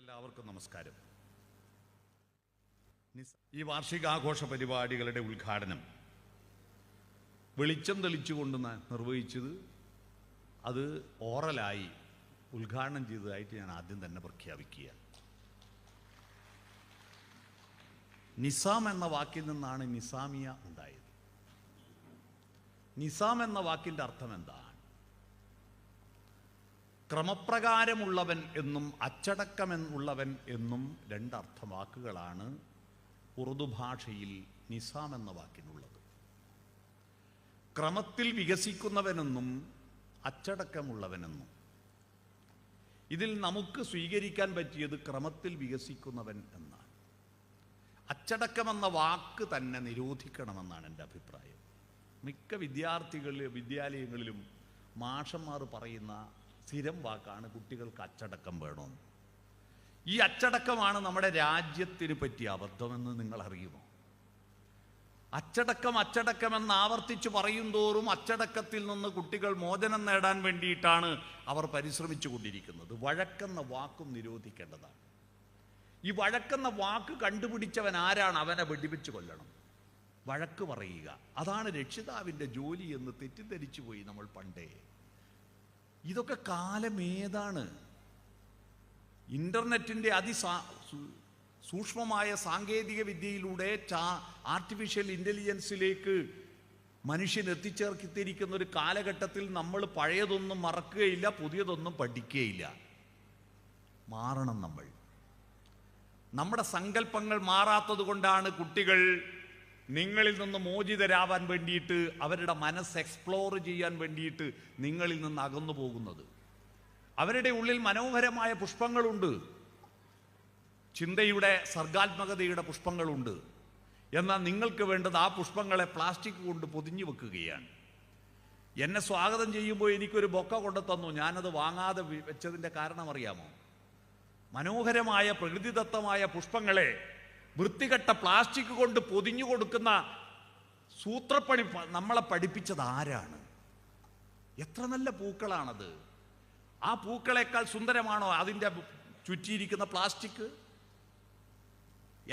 എല്ലാവർക്കും നമസ്കാരം. ഈ വാർഷികാഘോഷ പരിപാടികളുടെ ഉദ്ഘാടനം വെളിച്ചം തെളിച്ചുകൊണ്ട് നിർവഹിച്ചത് അത് ഓറലായി ഉദ്ഘാടനം ചെയ്തതായിട്ട് ഞാൻ ആദ്യം തന്നെ പ്രഖ്യാപിക്കുക. നിസാം എന്ന വാക്കിൽ നിന്നാണ് നിസാമിയ ഉണ്ടായത്. നിസാം എന്ന വാക്കിൻ്റെ അർത്ഥം എന്താണ്? ക്രമപ്രകാരമുള്ളവൻ എന്നും അച്ചടക്കമെന്നുള്ളവൻ എന്നും രണ്ടർത്ഥ വാക്കുകളാണ് ഉറുദു ഭാഷയിൽ നിസാം എന്ന വാക്കിനുള്ളത്. ക്രമത്തിൽ വികസിക്കുന്നവനെന്നും അച്ചടക്കമുള്ളവനെന്നും. ഇതിൽ നമുക്ക് സ്വീകരിക്കാൻ പറ്റിയത് ക്രമത്തിൽ വികസിക്കുന്നവൻ എന്നാണ്. അച്ചടക്കമെന്ന വാക്ക് തന്നെ നിരോധിക്കണമെന്നാണ് എൻ്റെ അഭിപ്രായം. മിക്ക വിദ്യാലയങ്ങളിലും മാഷന്മാർ പറയുന്ന സ്ഥിരം വാക്കാണ് കുട്ടികൾക്ക് അച്ചടക്കം വേണമെന്ന്. ഈ അച്ചടക്കമാണ് നമ്മുടെ രാജ്യത്തിന് പറ്റിയ അബദ്ധമെന്ന് നിങ്ങൾ അറിയുമോ? അച്ചടക്കം എന്ന് പറയും തോറും അച്ചടക്കത്തിൽ നിന്ന് കുട്ടികൾ മോചനം നേടാൻ വേണ്ടിയിട്ടാണ് അവർ പരിശ്രമിച്ചു കൊണ്ടിരിക്കുന്നത്. വഴക്കെന്ന വാക്കും നിരോധിക്കേണ്ടതാണ്. ഈ വഴക്കെന്ന വാക്ക് കണ്ടുപിടിച്ചവൻ ആരാണ്? അവനെ വെടിവെച്ച് കൊല്ലണം. വഴക്ക് പറയുക അതാണ് രക്ഷിതാവിൻ്റെ ജോലി എന്ന് തെറ്റിദ്ധരിച്ചു പോയി നമ്മൾ പണ്ടേ. ഇതൊക്കെ കാലമേതാണ്? ഇൻ്റർനെറ്റിൻ്റെ സൂക്ഷ്മമായ സാങ്കേതിക വിദ്യയിലൂടെ ആർട്ടിഫിഷ്യൽ ഇൻ്റലിജൻസിലേക്ക് മനുഷ്യൻ എത്തിച്ചേർത്തിരിക്കുന്ന ഒരു കാലഘട്ടത്തിൽ നമ്മൾ പഴയതൊന്നും മറക്കുകയില്ല, പുതിയതൊന്നും പഠിക്കുകയില്ല. മാറണം. നമ്മുടെ സങ്കല്പങ്ങൾ മാറാത്തത് കൊണ്ടാണ് കുട്ടികൾ നിങ്ങളിൽ നിന്ന് മോചിതരാവാൻ വേണ്ടിയിട്ട്, അവരുടെ മനസ്സ് എക്സ്പ്ലോർ ചെയ്യാൻ വേണ്ടിയിട്ട് നിങ്ങളിൽ നിന്ന് അകന്നു പോകുന്നത്. അവരുടെ ഉള്ളിൽ മനോഹരമായ പുഷ്പങ്ങളുണ്ട്, ചിന്തയുടെ സർഗാത്മകതയുടെ പുഷ്പങ്ങളുണ്ട്. എന്നാൽ നിങ്ങൾക്ക് വേണ്ടത് ആ പുഷ്പങ്ങളെ പ്ലാസ്റ്റിക് കൊണ്ട് പൊതിഞ്ഞു വെക്കുകയാണ്. എന്നെ സ്വാഗതം ചെയ്യുമ്പോൾ എനിക്കൊരു ബൊക്ക കൊണ്ടു തന്നു, ഞാനത് വാങ്ങാതെ വെച്ചതിൻ്റെ കാരണം അറിയാമോ? മനോഹരമായ പ്രകൃതിദത്തമായ പുഷ്പങ്ങളെ വൃത്തികെട്ട പ്ലാസ്റ്റിക് കൊണ്ട് പൊതിഞ്ഞു കൊടുക്കുന്ന സൂത്രപ്പണി നമ്മളെ പഠിപ്പിച്ചത് ആരാണ്? എത്ര നല്ല പൂക്കളാണത്! ആ പൂക്കളേക്കാൾ സുന്ദരമാണോ അതിൻ്റെ ചുറ്റിയിരിക്കുന്ന പ്ലാസ്റ്റിക്?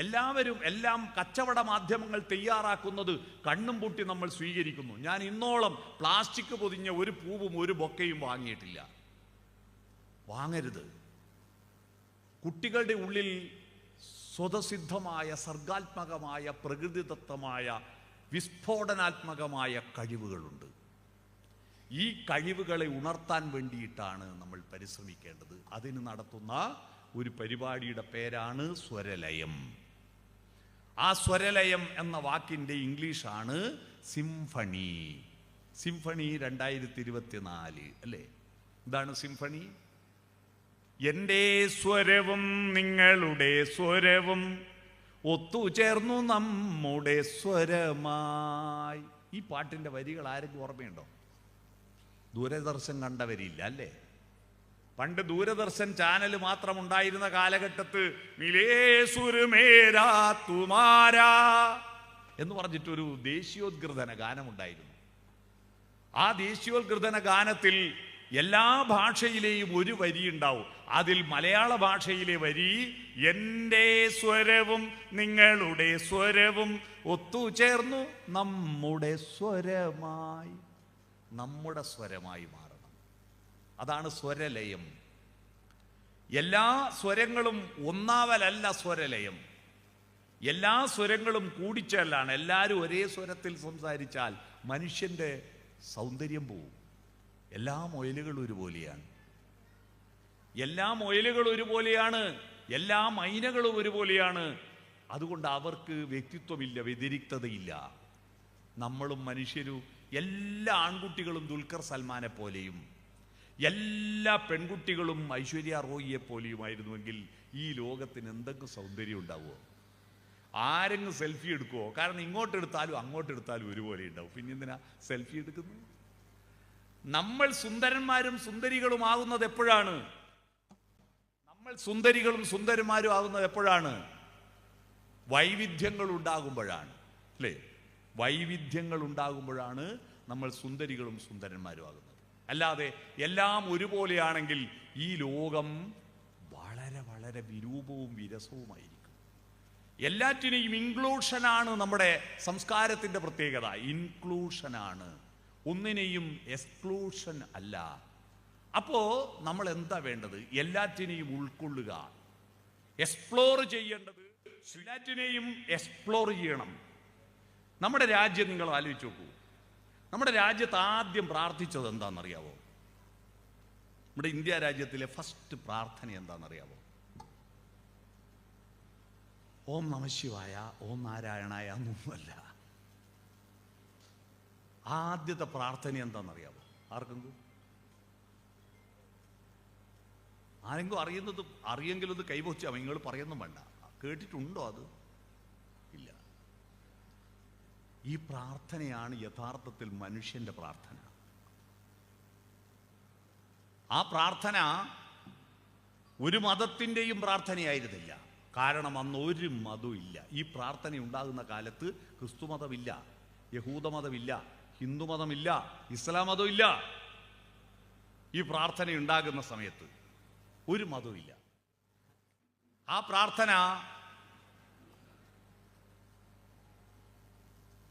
എല്ലാം കച്ചവട മാധ്യമങ്ങൾ തയ്യാറാക്കുന്നത് കണ്ണും പൂട്ടി നമ്മൾ സ്വീകരിക്കുന്നു. ഞാൻ ഇന്നോളം പ്ലാസ്റ്റിക് പൊതിഞ്ഞ ഒരു പൂവും ഒരു ബൊക്കയും വാങ്ങിയിട്ടില്ല. വാങ്ങരുത്. കുട്ടികളുടെ ഉള്ളിൽ സ്വതസിദ്ധമായ സർഗാത്മകമായ പ്രകൃതിദത്തമായ വിസ്ഫോടനാത്മകമായ കഴിവുകളുണ്ട്. ഈ കഴിവുകളെ ഉണർത്താൻ വേണ്ടിയിട്ടാണ് നമ്മൾ പരിശ്രമിക്കേണ്ടത്. അതിന് നടത്തുന്ന ഒരു പരിപാടിയുടെ പേരാണ് സ്വരലയം. ആ സ്വരലയം എന്ന വാക്കിൻ്റെ ഇംഗ്ലീഷാണ് സിംഫണി. സിംഫണി 2024 അല്ലേ? എന്താണ് സിംഫണി? എൻ്റെ സ്വരവും നിങ്ങളുടെ സ്വരവും ഒത്തുചേർന്നു നമ്മുടെ സ്വരമായി. ഈ പാട്ടിൻ്റെ വരികൾ ആരെങ്കിലും ഓർമ്മയുണ്ടോ? ദൂരദർശൻ കണ്ടവരില്ല അല്ലേ? പണ്ട് ദൂരദർശൻ ചാനൽ മാത്രം ഉണ്ടായിരുന്ന കാലഘട്ടത്ത് മിലേ സുർ മേരാ തുമാരാ എന്ന് പറഞ്ഞിട്ടൊരു ദേശീയോദ്ഗ്രഥന ഗാനമുണ്ടായിരുന്നു. ആ ദേശീയോദ്ഗ്രഥന ഗാനത്തിൽ എല്ലാ ഭാഷയിലെയും ഒരു വരി ഉണ്ടാവും. അതിൽ മലയാള ഭാഷയിലെ വരി എൻ്റെ സ്വരവും നിങ്ങളുടെ സ്വരവും ഒത്തുചേർന്നു നമ്മുടെ സ്വരമായി. നമ്മുടെ സ്വരമായി മാറണം. അതാണ് സ്വരലയം. എല്ലാ സ്വരങ്ങളും ഒന്നാവലല്ല സ്വരലയം. എല്ലാ സ്വരങ്ങളും കൂടിച്ചേരലാണ്. എല്ലാവരും ഒരേ സ്വരത്തിൽ സംസാരിച്ചാൽ മനുഷ്യൻ്റെ സൗന്ദര്യം പോവും. എല്ലാ മൊയലുകളും ഒരുപോലെയാണ്. എല്ലാ മൈനകളും ഒരുപോലെയാണ്. അതുകൊണ്ട് അവർക്ക് വ്യക്തിത്വമില്ല, വ്യതിരിക്തതയില്ല. നമ്മളും മനുഷ്യരും, എല്ലാ ആൺകുട്ടികളും ദുൽഖർ സൽമാനെ പോലെയും എല്ലാ പെൺകുട്ടികളും ഐശ്വര്യ റോയിയെ പോലെയുമായിരുന്നുവെങ്കിൽ ഈ ലോകത്തിന് എന്തെങ്കിലും സൗന്ദര്യം ഉണ്ടാവുമോ? ആരെങ്കിലും സെൽഫി എടുക്കുമോ? കാരണം ഇങ്ങോട്ടെടുത്താലും അങ്ങോട്ടെടുത്താലും ഒരുപോലെ ഉണ്ടാവും. പിന്നെ എന്തിനാ സെൽഫി എടുക്കുന്നത്? നമ്മൾ സുന്ദരന്മാരും സുന്ദരികളും ആകുന്നത് എപ്പോഴാണ്? സുന്ദരന്മാരും ആകുന്നത് എപ്പോഴാണ്? വൈവിധ്യങ്ങൾ ഉണ്ടാകുമ്പോഴാണ് അല്ലേ? വൈവിധ്യങ്ങൾ ഉണ്ടാകുമ്പോഴാണ് നമ്മൾ സുന്ദരികളും സുന്ദരന്മാരും ആകുന്നത്. അല്ലാതെ എല്ലാം ഒരുപോലെയാണെങ്കിൽ ഈ ലോകം വളരെ വളരെ വളരെ വിരൂപവും വിരസവുമായിരിക്കും. എല്ലാറ്റിനെയും ഇൻക്ലൂഷനാണ് നമ്മുടെ സംസ്കാരത്തിൻ്റെ പ്രത്യേകത. ഇൻക്ലൂഷനാണ്, ഒന്നിനെയും എക്സ്ക്ലൂഷൻ അല്ല. അപ്പോൾ നമ്മൾ എന്താ വേണ്ടത്? എല്ലാറ്റിനെയും ഉൾക്കൊള്ളുക, എക്സ്പ്ലോർ ചെയ്യേണ്ടത്. എല്ലാറ്റിനെയും എക്സ്പ്ലോർ ചെയ്യണം. നമ്മുടെ രാജ്യം നിങ്ങൾ ആലോചിച്ച് നോക്കൂ. നമ്മുടെ രാജ്യത്ത് ആദ്യം പ്രാർത്ഥിച്ചത് എന്താണെന്നറിയാവോ? നമ്മുടെ ഇന്ത്യ രാജ്യത്തിലെ ഫസ്റ്റ് പ്രാർത്ഥന എന്താണെന്നറിയാവോ? ഓം നമഃശിവായ, ഓം നാരായണായ എന്നൊന്നുമല്ല. ആദ്യത്തെ പ്രാർത്ഥന എന്താണെന്നറിയാവോ? ആരെങ്കിലും അറിയെങ്കിലും അത് കൈവച്ചാൽ നിങ്ങൾ പറയുന്നു വേണ്ട. കേട്ടിട്ടുണ്ടോ? അത് ഇല്ല. ഈ പ്രാർത്ഥനയാണ് യഥാർത്ഥത്തിൽ മനുഷ്യന്റെ പ്രാർത്ഥന. ആ പ്രാർത്ഥന ഒരു മതത്തിൻ്റെയും പ്രാർത്ഥനയായിരുന്നില്ല. കാരണം അന്ന് ഒരു മതവും ഇല്ല. ഈ പ്രാർത്ഥന ഉണ്ടാകുന്ന കാലത്ത് ക്രിസ്തുമതമില്ല, യഹൂദമതമില്ല, ഹിന്ദുമതമില്ല, ഇസ്ലാം മതമില്ല. ഈ പ്രാർത്ഥന ഉണ്ടാകുന്ന സമയത്ത് ഒരു മതവുമില്ല. ആ പ്രാർത്ഥന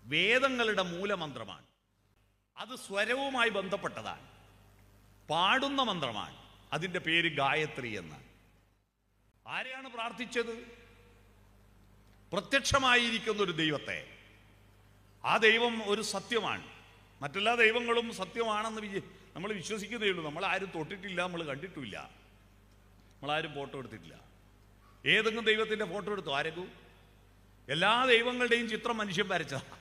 വേദങ്ങളുടെ മൂലമന്ത്രമാണ്. അത് സ്വരവുമായി ബന്ധപ്പെട്ടതാണ്. പാടുന്ന മന്ത്രമാണ്. അതിൻ്റെ പേര് ഗായത്രി എന്നാണ്. ആരെയാണ് പ്രാർത്ഥിച്ചത്? പ്രത്യക്ഷമായിരിക്കുന്ന ഒരു ദൈവത്തെ. ആ ദൈവം ഒരു സത്യമാണ്. മറ്റെല്ലാ ദൈവങ്ങളും സത്യമാണെന്ന് നമ്മൾ വിശ്വസിക്കുന്നേ ഉള്ളൂ. നമ്മളാരും തൊട്ടിട്ടില്ല, നമ്മൾ കണ്ടിട്ടില്ല, നമ്മളാരും ഫോട്ടോ എടുത്തിട്ടില്ല. ഏതെങ്കിലും ദൈവത്തിൻ്റെ ഫോട്ടോ എടുത്തു ആരെങ്കിലും? എല്ലാ ദൈവങ്ങളുടെയും ചിത്രം മനുഷ്യൻ വരച്ചതാണ്.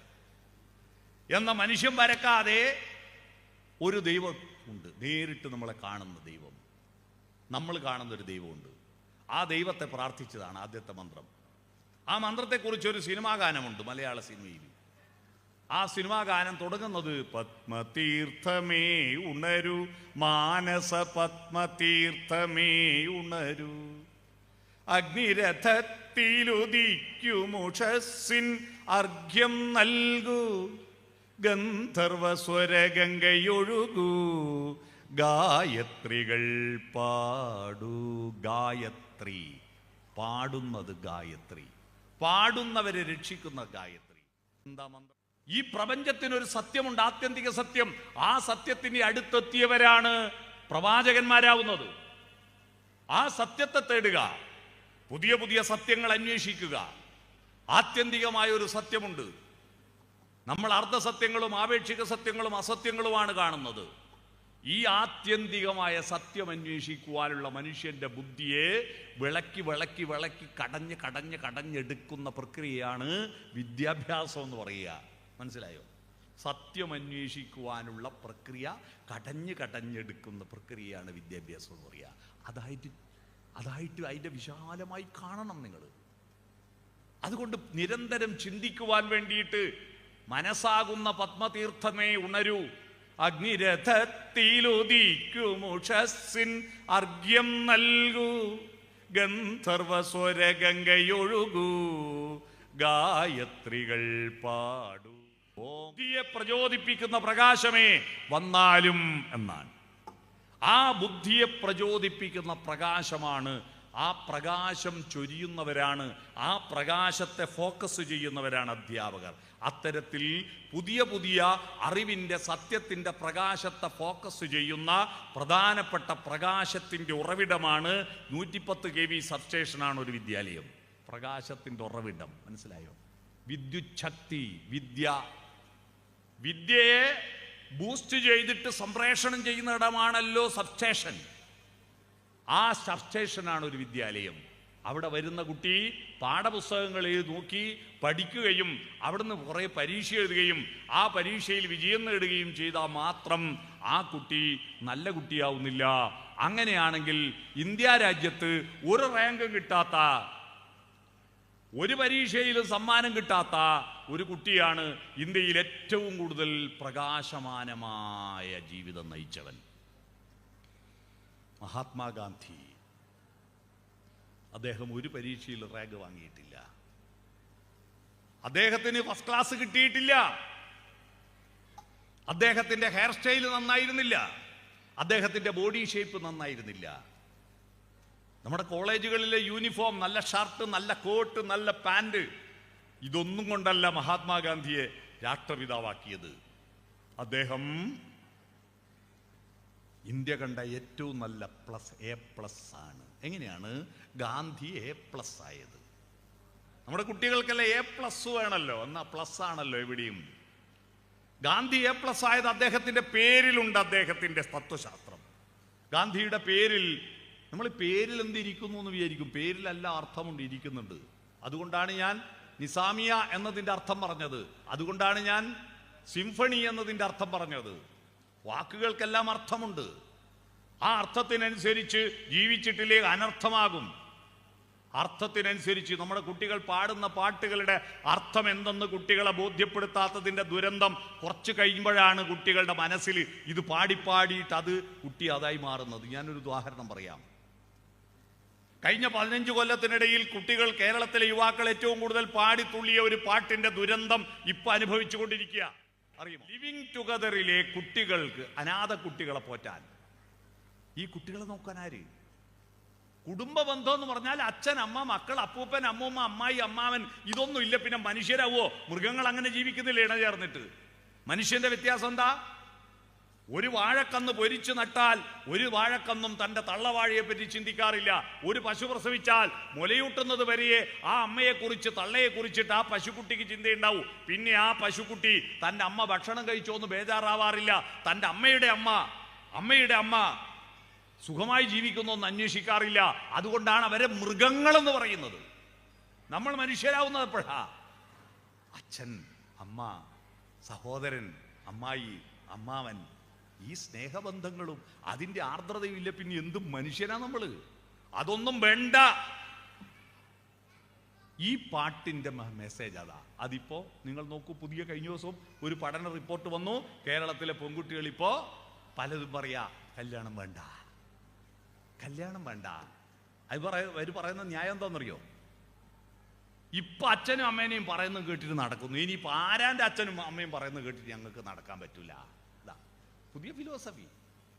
എന്ന മനുഷ്യൻ വരക്കാതെ ഒരു ദൈവം ഉണ്ട്, നേരിട്ട് നമ്മളെ കാണുന്ന ദൈവം. നമ്മൾ കാണുന്നൊരു ദൈവമുണ്ട്. ആ ദൈവത്തെ പ്രാർത്ഥിച്ചതാണ് ആദ്യത്തെ മന്ത്രം. ആ മന്ത്രത്തെക്കുറിച്ചൊരു സിനിമാ ഗാനമുണ്ട് മലയാള സിനിമയിൽ. ആ സിനിമാ ഗാനം തുടങ്ങുന്നത് പത്മതീർത്ഥമേ ഉണരു, മാനസ പത്മതീർത്ഥമേ ഉണരു, അഗ്നിരഥത്തിലുദിക്കുമുഷസ്സിൻ അർഘ്യം നൽകൂ, ഗന്ധർവസ്വരഗംഗയൊഴുകൂ, ഗായത്രികൾ പാടൂ. ഗായത്രി, പാടുന്നത് ഗായത്രി, പാടുന്നവരെ രക്ഷിക്കുന്ന ഗായത്രി. എന്താ മന്ത്രം? ഈ പ്രപഞ്ചത്തിനൊരു സത്യമുണ്ട്, ആത്യന്തിക സത്യം. ആ സത്യത്തിന് അടുത്തെത്തിയവരാണ് പ്രവാചകന്മാരാവുന്നത്. ആ സത്യത്തെ തേടുക, പുതിയ പുതിയ സത്യങ്ങൾ അന്വേഷിക്കുക. ആത്യന്തികമായ ഒരു സത്യമുണ്ട്. നമ്മൾ അർദ്ധസത്യങ്ങളും ആപേക്ഷിക സത്യങ്ങളും അസത്യങ്ങളുമാണ് കാണുന്നത്. ഈ ആത്യന്തികമായ സത്യം അന്വേഷിക്കുവാനുള്ള മനുഷ്യന്റെ ബുദ്ധിയെ വിളക്കി വിളക്കി വിളക്കി കടഞ്ഞെടുക്കുന്ന പ്രക്രിയയാണ് വിദ്യാഭ്യാസം എന്ന് പറയുക. മനസ്സിലായോ? സത്യം അന്വേഷിക്കുവാനുള്ള പ്രക്രിയ കടഞ്ഞെടുക്കുന്ന പ്രക്രിയയാണ് വിദ്യാഭ്യാസം എന്ന് പറയുക. അതായിട്ട് അതിൻ്റെ വിശാലമായി കാണണം നിങ്ങൾ. അതുകൊണ്ട് നിരന്തരം ചിന്തിക്കുവാൻ വേണ്ടിയിട്ട് മനസ്സാകുന്ന പത്മതീർത്ഥമേ ഉണരൂ, അഗ്നിരഥത്തിലുദിക്കുമുഷസ്സിൻ അർഘ്യം നൽകൂ, ഗന്ധർവസ്വരഗംഗയൊഴുകൂ, ഗായത്രികൾ പാടൂ. ബുദ്ധിയെ പ്രചോദിപ്പിക്കുന്ന പ്രകാശമേ വന്നാലും എന്നാണ്. ആ ബുദ്ധിയെ പ്രചോദിപ്പിക്കുന്ന പ്രകാശമാണ്. ആ പ്രകാശം ചൊരിയുന്നവരാണ്, ആ പ്രകാശത്തെ ഫോക്കസ് ചെയ്യുന്നവരാണ് അധ്യാപകർ. അത്തരത്തിൽ പുതിയ പുതിയ അറിവിൻ്റെ സത്യത്തിൻ്റെ പ്രകാശത്തെ ഫോക്കസ് ചെയ്യുന്ന പ്രധാനപ്പെട്ട പ്രകാശത്തിൻ്റെ ഉറവിടമാണ് 110 kV സബ്സ്റ്റേഷനാണ് ഒരു വിദ്യാലയം. പ്രകാശത്തിൻ്റെ ഉറവിടം മനസ്സിലായോ? വിദ്യുത് ശക്തി, വിദ്യയെ ബൂസ്റ്റ് ചെയ്തിട്ട് സംപ്രേഷണം ചെയ്യുന്ന ഇടമാണല്ലോ സബ്സ്റ്റേഷൻ. ആ സബ്സ്റ്റേഷനാണ് ഒരു വിദ്യാലയം. അവിടെ വരുന്ന കുട്ടി പാഠപുസ്തകങ്ങൾ നോക്കി പഠിക്കുകയും അവിടുന്ന് കുറേ പരീക്ഷ എഴുതുകയും ആ പരീക്ഷയിൽ വിജയം നേടുകയും ചെയ്താൽ മാത്രം ആ കുട്ടി നല്ല കുട്ടിയാവുന്നില്ല. അങ്ങനെയാണെങ്കിൽ ഇന്ത്യ രാജ്യത്ത് ഒരു റാങ്കും കിട്ടാത്ത, ഒരു പരീക്ഷയിലും സമ്മാനം കിട്ടാത്ത ഒരു കുട്ടിയാണ് ഇന്ത്യയിൽ ഏറ്റവും കൂടുതൽ പ്രകാശമാനമായ ജീവിതം നയിച്ചവൻ. മഹാത്മാഗാന്ധി. അദ്ദേഹം ഒരു പരീക്ഷയിൽ റാങ്ക് വാങ്ങിയിട്ടില്ല. അദ്ദേഹത്തിന് ഫസ്റ്റ് ക്ലാസ് കിട്ടിയിട്ടില്ല. അദ്ദേഹത്തിന്റെ ഹെയർ സ്റ്റൈൽ നന്നായിരുന്നില്ല. അദ്ദേഹത്തിന്റെ ബോഡി ഷേപ്പ് നന്നായിരുന്നില്ല. നമ്മുടെ കോളേജുകളിലെ യൂണിഫോം, നല്ല ഷർട്ട്, നല്ല കോട്ട്, നല്ല പാൻറ്, ഇതൊന്നും കൊണ്ടല്ല മഹാത്മാഗാന്ധിയെ രാഷ്ട്രപിതാവാക്കിയത്. അദ്ദേഹം ഇന്ത്യ കണ്ട ഏറ്റവും നല്ല A+ ആണ്. എങ്ങനെയാണ് ഗാന്ധി A+ ആയത്? നമ്മുടെ കുട്ടികൾക്കെല്ലാം A+ വേണമല്ലോ, എന്നാ പ്ലസ് ആണല്ലോ എവിടെയും. ഗാന്ധി A+ ആയത് അദ്ദേഹത്തിന്റെ പേരിലുണ്ട്. അദ്ദേഹത്തിന്റെ തത്വശാസ്ത്രം ഗാന്ധിയുടെ പേരിൽ. നമ്മൾ പേരിൽ എന്തിരിക്കുന്നു എന്ന് വിചാരിക്കും, പേരിലല്ല അർത്ഥമുണ്ട്, ഇരിക്കുന്നുണ്ട്. അതുകൊണ്ടാണ് ഞാൻ നിസാമിയ എന്നതിൻ്റെ അർത്ഥം പറഞ്ഞത്, അതുകൊണ്ടാണ് ഞാൻ സിംഫണി എന്നതിൻ്റെ അർത്ഥം പറഞ്ഞത്. വാക്കുകൾക്കെല്ലാം അർത്ഥമുണ്ട്. ആ അർത്ഥത്തിനനുസരിച്ച് ജീവിച്ചിട്ടില്ലേ അനർത്ഥമാകും. അർത്ഥത്തിനനുസരിച്ച് നമ്മുടെ കുട്ടികൾ പാടുന്ന പാട്ടുകളുടെ അർത്ഥം എന്തെന്ന് കുട്ടികളെ ബോധ്യപ്പെടുത്താത്തതിൻ്റെ ദുരന്തം കുറച്ച് കഴിയുമ്പോഴാണ് കുട്ടികളുടെ മനസ്സിൽ ഇത് പാടിപ്പാടിയിട്ട് അത് കുട്ടി അതായി മാറുന്നത്. ഞാനൊരു ഉദാഹരണം പറയാം. കഴിഞ്ഞ 15 കൊല്ലത്തിനിടയിൽ കുട്ടികൾ, കേരളത്തിലെ യുവാക്കൾ ഏറ്റവും കൂടുതൽ പാടിത്തുള്ളിയ ഒരു പാട്ടിന്റെ ദുരന്തം ഇപ്പൊ അനുഭവിച്ചു കൊണ്ടിരിക്കുക. അറിയുമോ? ലിവിങ് ടുഗദറിലെ കുട്ടികൾക്ക്, അനാഥ കുട്ടികളെ പോറ്റാൻ, ഈ കുട്ടികളെ നോക്കാൻ ആര്? കുടുംബ ബന്ധം എന്ന് പറഞ്ഞാൽ അച്ഛൻ, അമ്മ, മക്കൾ, അപ്പൂപ്പൻ, അമ്മൂമ്മ, അമ്മായി, അമ്മാവൻ, ഇതൊന്നും ഇല്ല. പിന്നെ മനുഷ്യരാവോ? മൃഗങ്ങൾ അങ്ങനെ ജീവിക്കുന്നില്ല ഇണചേർന്നിട്ട്. മനുഷ്യന്റെ വ്യത്യാസം എന്താ? ഒരു വാഴക്കന്ന് പൊരിച്ചു നട്ടാൽ ഒരു വാഴക്കന്നും തൻ്റെ തള്ളവാഴയെ പറ്റി ചിന്തിക്കാറില്ല. ഒരു പശു പ്രസവിച്ചാൽ മുലയൂട്ടുന്നത് വരെയെ ആ അമ്മയെക്കുറിച്ച്, തള്ളയെക്കുറിച്ചിട്ട് ആ പശുക്കുട്ടിക്ക് ചിന്തയുണ്ടാവും. പിന്നെ ആ പശുക്കുട്ടി തൻ്റെ അമ്മ ഭക്ഷണം കഴിച്ചോന്ന് ബേജാറാവാറില്ല. തൻ്റെ അമ്മയുടെ അമ്മ സുഖമായി ജീവിക്കുന്നൊന്നും അന്വേഷിക്കാറില്ല. അതുകൊണ്ടാണ് അവരെ മൃഗങ്ങളെന്ന് പറയുന്നത്. നമ്മൾ മനുഷ്യരാവുന്നത് എപ്പോഴാ? അച്ഛൻ, അമ്മ, സഹോദരൻ, അമ്മായി, അമ്മാവൻ, ഈ സ്നേഹബന്ധങ്ങളും അതിൻ്റെ ആർദ്രതയും ഇല്ല. പിന്നെ എന്തും മനുഷ്യനാ നമ്മള്? അതൊന്നും വേണ്ട. ഈ പാട്ടിൻ്റെ മെസ്സേജ് അതാ. അതിപ്പോ നിങ്ങൾ നോക്കൂ, കഴിഞ്ഞ ദിവസം ഒരു പഠന റിപ്പോർട്ട് വന്നു. കേരളത്തിലെ പെൺകുട്ടികൾ ഇപ്പോ പലതും പറയാ, കല്യാണം വേണ്ട. അവർ പറയുന്ന ന്യായം എന്താണെന്നറിയോ? ഇപ്പൊ അച്ഛനും അമ്മേനെയും പറയുന്നത് കേട്ടിട്ട് നടക്കുന്നു. ഇനിയിപ്പോ ആരാന്റെ അച്ഛനും അമ്മയും പറയുന്നത് കേട്ടിട്ട് ഞങ്ങൾക്ക് നടക്കാൻ പറ്റൂല. പുതിയ ഫിലോസഫി.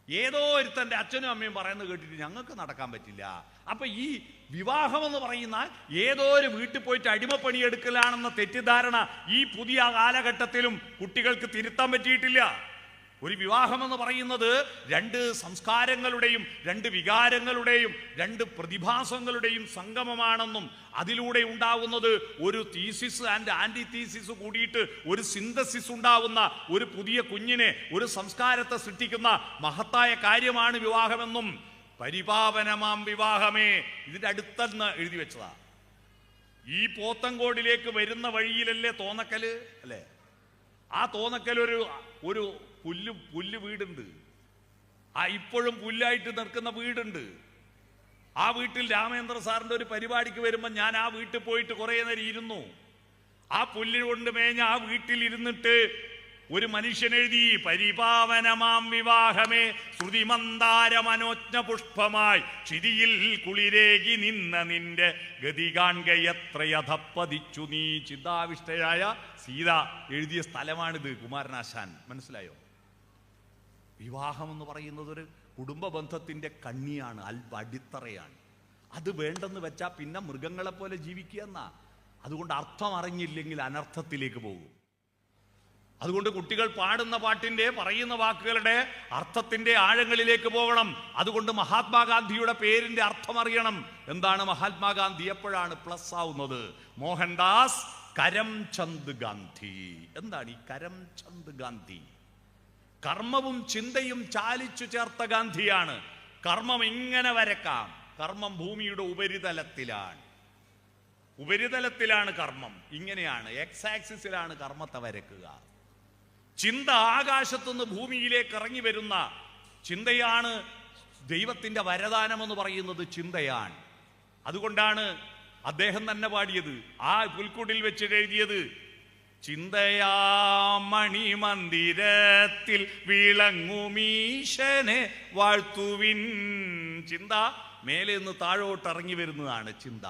ഏതോ ഒരുത്തൻ്റെ അച്ഛനും അമ്മയും പറയുന്നത് കേട്ടിട്ട് ഞങ്ങൾക്ക് നടക്കാൻ പറ്റില്ല. അപ്പൊ ഈ വിവാഹം എന്ന് പറയുന്ന ഏതോ ഒരു വീട്ടിൽ പോയിട്ട് അടിമപ്പണിയെടുക്കലാണെന്ന തെറ്റിദ്ധാരണ ഈ പുതിയ കാലഘട്ടത്തിലും കുട്ടികൾക്ക് തിരുത്താൻ പറ്റിയിട്ടില്ല. ഒരു വിവാഹം എന്ന് പറയുന്നത് രണ്ട് സംസ്കാരങ്ങളുടെയും, രണ്ട് വികാരങ്ങളുടെയും, രണ്ട് പ്രതിഭാസങ്ങളുടെയും സംഗമമാണെന്നും അതിലൂടെ ഉണ്ടാവുന്നത് ഒരു തീസിസ് ആൻഡ് ആന്റി തീസിസ് കൂടിയിട്ട് ഒരു സിന്തസിസ് ഉണ്ടാവുന്ന ഒരു പുതിയ കുഞ്ഞിനെ, ഒരു സംസ്കാരത്തെ സൃഷ്ടിക്കുന്ന മഹത്തായ കാര്യമാണ് വിവാഹമെന്നും പരിപാവനമാം വിവാഹമേ ഇതിന്റെ അടുത്തെന്ന് എഴുതി വെച്ചതാ. ഈ പോത്തങ്കോടിലേക്ക് വരുന്ന വഴിയിലല്ലേ തോന്നക്കല് അല്ലേ? ആ തോന്നക്കൽ ഒരു പുല്ല് വീടുണ്ട്. ആ ഇപ്പോഴും പുല്ലായിട്ട് നിൽക്കുന്ന വീടുണ്ട്. ആ വീട്ടിൽ രാമേന്ദ്ര സാറിന്റെ ഒരു പരിപാടിക്ക് വരുമ്പോൾ ഞാൻ ആ വീട്ടിൽ പോയിട്ട് കുറേ നേരം ഇരുന്നു. ആ പുല്ല് കൊണ്ട് മേഞ്ഞ ആ വീട്ടിൽ ഇരുന്നിട്ട് ഒരു മനുഷ്യൻ എഴുതി, പരിപാവനമാം വിവാഹമേ ശ്രുതിമന്ദാര മനോജ്ഞ പുഷ്പമായി ക്ഷിതിയിൽ കുളിരേകി നിന്ന നിന്റെ ഗതി കാൺകയത്രയഥപ്പതിച്ചു നീ. ചിന്താവിഷ്ടയായ സീത എഴുതിയ സ്ഥലമാണിത്, കുമാരനാശാൻ. മനസ്സിലായോ? വിവാഹം എന്ന് പറയുന്നത് ഒരു കുടുംബ ബന്ധത്തിന്റെ കണ്ണിയാണ്, അടിത്തറയാണ്. അത് വേണ്ടെന്ന് വെച്ചാൽ പിന്നെ മൃഗങ്ങളെ പോലെ ജീവിക്കുക എന്നാ. അതുകൊണ്ട് അർത്ഥം അറിഞ്ഞില്ലെങ്കിൽ അനർത്ഥത്തിലേക്ക് പോകും. അതുകൊണ്ട് കുട്ടികൾ പാടുന്ന പാട്ടിന്റെ, പറയുന്ന വാക്കുകളുടെ അർത്ഥത്തിന്റെ ആഴങ്ങളിലേക്ക് പോകണം. അതുകൊണ്ട് മഹാത്മാഗാന്ധിയുടെ പേരിന്റെ അർത്ഥം അറിയണം. എന്താണ് മഹാത്മാഗാന്ധി? എപ്പോഴാണ് പ്ലസ് ആവുന്നത്? മോഹൻദാസ് കരംചന്ദ് ഗാന്ധി. എന്താണ് ഈ കരംചന്ദ് ഗാന്ധി? കർമ്മവും ചിന്തയും ചാലിച്ചു ചേർത്ത ഗാന്ധിയാണ്. കർമ്മം ഇങ്ങനെ വരക്കാം. കർമ്മം ഭൂമിയുടെ ഉപരിതലത്തിലാണ് കർമ്മം. ഇങ്ങനെയാണ്, എക്സ് ആക്സിസിലാണ് കർമ്മത്തെ വരക്കുക. ചിന്ത ആകാശത്തുനിന്ന് ഭൂമിയിലേക്ക് ഇറങ്ങി വരുന്ന ചിന്തയാണ്. ദൈവത്തിന്റെ വരദാനം എന്ന് പറയുന്നത് ചിന്തയാണ്. അതുകൊണ്ടാണ് അദ്ദേഹം തന്നെ പാടിയത്, ആ പുൽക്കൂട്ടിൽ വെച്ച് എഴുതിയത്, ചിന്തയാമണിമന്ദിരത്തിൽ വിളങ്ങുമീശനെ വാഴ്ത്തുവിൻ. ചിന്ത മേലെ നിന്ന് താഴോട്ട് ഇറങ്ങി വരുന്നതാണ് ചിന്ത.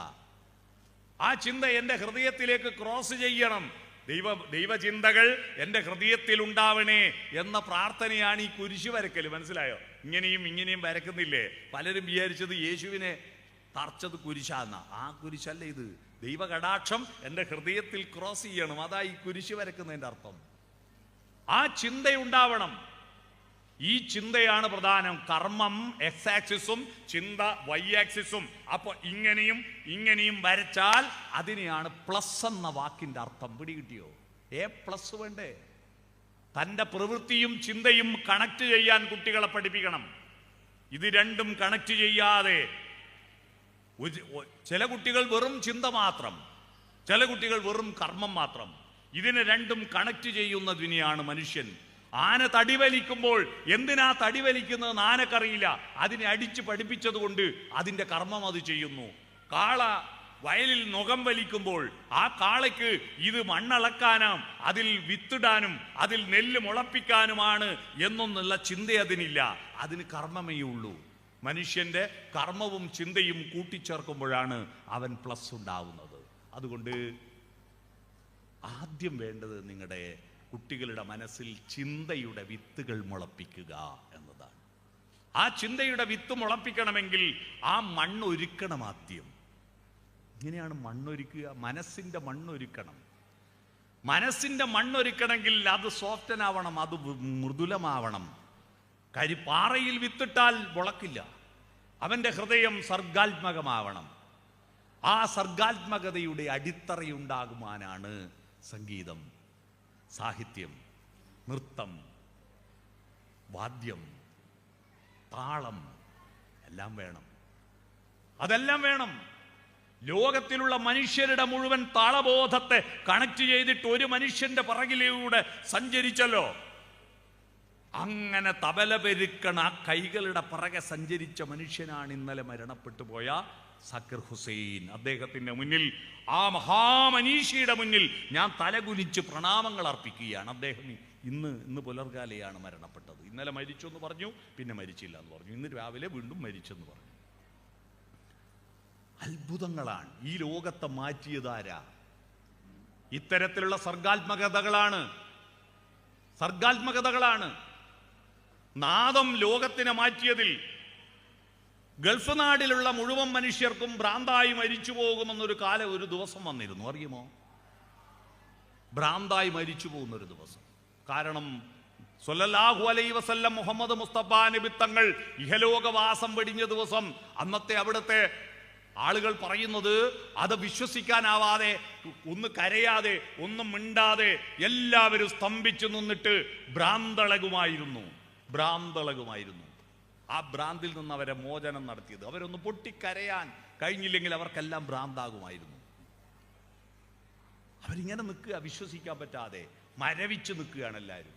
ആ ചിന്ത എൻ്റെ ഹൃദയത്തിലേക്ക് ക്രോസ് ചെയ്യണം. ദൈവചിന്തകൾ എൻ്റെ ഹൃദയത്തിൽ ഉണ്ടാവണേ എന്ന പ്രാർത്ഥനയാണ് ഈ കുരിശു വരക്കൽ. മനസ്സിലായോ? ഇങ്ങനെയും വരക്കുന്നില്ലേ? പലരും വിചാരിച്ചത് യേശുവിനെ തറച്ചത് കുരിശാന്ന. ആ കുരിശല്ല ഇത്. ദൈവകടാക്ഷം എൻ്റെ ഹൃദയത്തിൽ ക്രോസ് ചെയ്യണം. അതാ ഈ കുരിശ് വരക്കുന്നതിൻ്റെ അർത്ഥം. ആ ചിന്തയുണ്ടാവണം. ഈ ചിന്തയാണ് പ്രധാനം. കർമ്മം എക്സ് ആക്സിസും ചിന്ത വൈ ആക്സിസും. അപ്പൊ ഇങ്ങനെയും ഇങ്ങനെയും വരച്ചാൽ അതിനെയാണ് പ്ലസ് എന്ന വാക്കിന്റെ അർത്ഥം. പിടികിട്ടിയോ? A+ വേണ്ടേ? തൻ്റെ പ്രവൃത്തിയും ചിന്തയും കണക്ട് ചെയ്യാൻ കുട്ടികളെ പഠിപ്പിക്കണം. ഇത് രണ്ടും കണക്ട് ചെയ്യാതെ ചില കുട്ടികൾ വെറും ചിന്ത മാത്രം, ചില കുട്ടികൾ വെറും കർമ്മം മാത്രം. ഇതിനെ രണ്ടും കണക്ട് ചെയ്യുന്നതിനെയാണ് മനുഷ്യൻ. ആന തടി വലിക്കുമ്പോൾ എന്തിനാ തടി വലിക്കുന്നതെന്ന് ആനക്കറിയില്ല. അതിനെ അടിച്ച് പഠിപ്പിച്ചത് കൊണ്ട് അതിൻ്റെ കർമ്മം അത് ചെയ്യുന്നു. കാള വയലിൽ നുകം വലിക്കുമ്പോൾ ആ കാളയ്ക്ക് ഇത് മണ്ണളക്കാനും അതിൽ വിത്തിടാനും അതിൽ നെല്ല് മുളപ്പിക്കാനുമാണ് എന്നൊന്നുള്ള ചിന്ത അതിനില്ല. അതിന് കർമ്മമേ ഉള്ളൂ. മനുഷ്യന്റെ കർമ്മവും ചിന്തയും കൂട്ടിച്ചേർക്കുമ്പോഴാണ് അവൻ പ്ലസ് ഉണ്ടാവുന്നത്. അതുകൊണ്ട് ആദ്യം വേണ്ടത് നിങ്ങളുടെ കുട്ടികളുടെ മനസ്സിൽ ചിന്തയുടെ വിത്തുകൾ മുളപ്പിക്കുക എന്നതാണ്. ആ ചിന്തയുടെ വിത്ത് മുളപ്പിക്കണമെങ്കിൽ ആ മണ്ണൊരുക്കണം. ആദ്യം ഇങ്ങനെയാണ് മണ്ണൊരുക്കുക. മനസ്സിന്റെ മണ്ണൊരുക്കണം. മനസ്സിന്റെ മണ്ണൊരുക്കണമെങ്കിൽ അത് സോഫ്റ്റനാവണം, അത് മൃദുലമാവണം. പാറയിൽ വിത്തിട്ടാൽ മുളക്കില്ല. അവന്റെ ഹൃദയം സർഗാത്മകമാവണം. ആ സർഗാത്മകതയുടെ അടിത്തറയുണ്ടാകുവാനാണ് സംഗീതം, സാഹിത്യം, നൃത്തം, വാദ്യം, താളം എല്ലാം വേണം. അതെല്ലാം വേണം. ലോകത്തിലുള്ള മനുഷ്യരുടെ മുഴുവൻ താളബോധത്തെ കണക്ട് ചെയ്തിട്ട് ഒരു മനുഷ്യന്റെ പിറകിലൂടെ സഞ്ചരിച്ചല്ലോ. അങ്ങനെ തബല പെരുക്കണ കൈകളുടെ പിറകെ സഞ്ചരിച്ച മനുഷ്യനാണ് ഇന്നലെ മരണപ്പെട്ടു പോയ സക്കീർ ഹുസൈൻ. അദ്ദേഹത്തിന്റെ മുന്നിൽ, ആ മഹാമനീഷിയുടെ മുന്നിൽ ഞാൻ തലകുനിച്ച് പ്രണാമങ്ങൾ അർപ്പിക്കുകയാണ്. അദ്ദേഹം ഇന്ന് പുലർകാലയാണ് മരണപ്പെട്ടത്. ഇന്നലെ മരിച്ചു എന്ന് പറഞ്ഞു, പിന്നെ മരിച്ചില്ല എന്ന് പറഞ്ഞു, ഇന്ന് രാവിലെ വീണ്ടും മരിച്ചെന്ന് പറഞ്ഞു. അത്ഭുതങ്ങളാണ്. ഈ ലോകത്തെ മാറ്റിയതാരാ? ഇത്തരത്തിലുള്ള സർഗാത്മകതകളാണ്. നാദം ലോകത്തിനെ മാറ്റിയതിൽ ഗൾഫ് നാട്ടിലുള്ള മുഴുവൻ മനുഷ്യർക്കും ഭ്രാന്തായി മരിച്ചു പോകുമെന്നൊരു ഒരു ദിവസം വന്നിരുന്നു. അറിയുമോ? ഭ്രാന്തായി മരിച്ചു പോകുന്നൊരു ദിവസം. കാരണം സ്വല്ലല്ലാഹു അലൈഹി വസല്ലം മുഹമ്മദ് മുസ്തഫ നബി തങ്ങൾ ഇഹലോകവാസം വെടിഞ്ഞ ദിവസം അന്നത്തെ അവിടുത്തെ ആളുകൾ പറയുന്നത് അത് വിശ്വസിക്കാനാവാതെ, ഒന്ന് കരയാതെ, ഒന്നും മിണ്ടാതെ എല്ലാവരും സ്തംഭിച്ചു നിന്നിട്ട് ഭ്രാന്തളകുമായിരുന്നു. ആ ഭ്രാന്തിൽ നിന്ന് അവരെ മോചനം നടത്തിയത്. അവരൊന്ന് പൊട്ടിക്കരയാൻ കഴിഞ്ഞില്ലെങ്കിൽ അവർക്കെല്ലാം ഭ്രാന്താകുമായിരുന്നു. അവരിങ്ങനെ നിൽക്കുക, വിശ്വസിക്കാൻ പറ്റാതെ മരവിച്ചു നിൽക്കുകയാണ് എല്ലാവരും.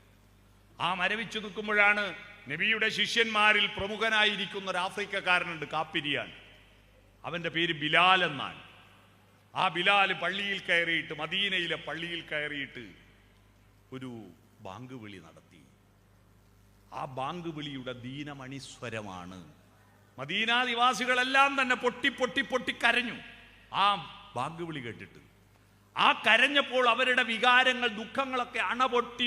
ആ മരവിച്ചു നിൽക്കുമ്പോഴാണ് നബിയുടെ ശിഷ്യന്മാരിൽ പ്രമുഖനായിരിക്കുന്ന ഒരു ആഫ്രിക്കക്കാരനുണ്ട്, കാപ്പിരിയാൻ. അവന്റെ പേര് ബിലാൽ എന്നാണ്. ആ ബിലാൽ പള്ളിയിൽ കയറിയിട്ട്, മദീനയിലെ പള്ളിയിൽ കയറിയിട്ട് ഒരു ബാങ്ക് വിളി നടത്തി. ആ ബാങ്ക് വിളിയുടെ ദീനമണിസ്വരമാണ്. മദീന നിവാസികളെല്ലാം തന്നെ പൊട്ടി പൊട്ടി പൊട്ടി കരഞ്ഞു ആ ബാങ്ക് വിളി കേട്ടിട്ട്. ആ കരഞ്ഞപ്പോൾ അവരുടെ വികാരങ്ങൾ, ദുഃഖങ്ങളൊക്കെ അണപൊട്ടി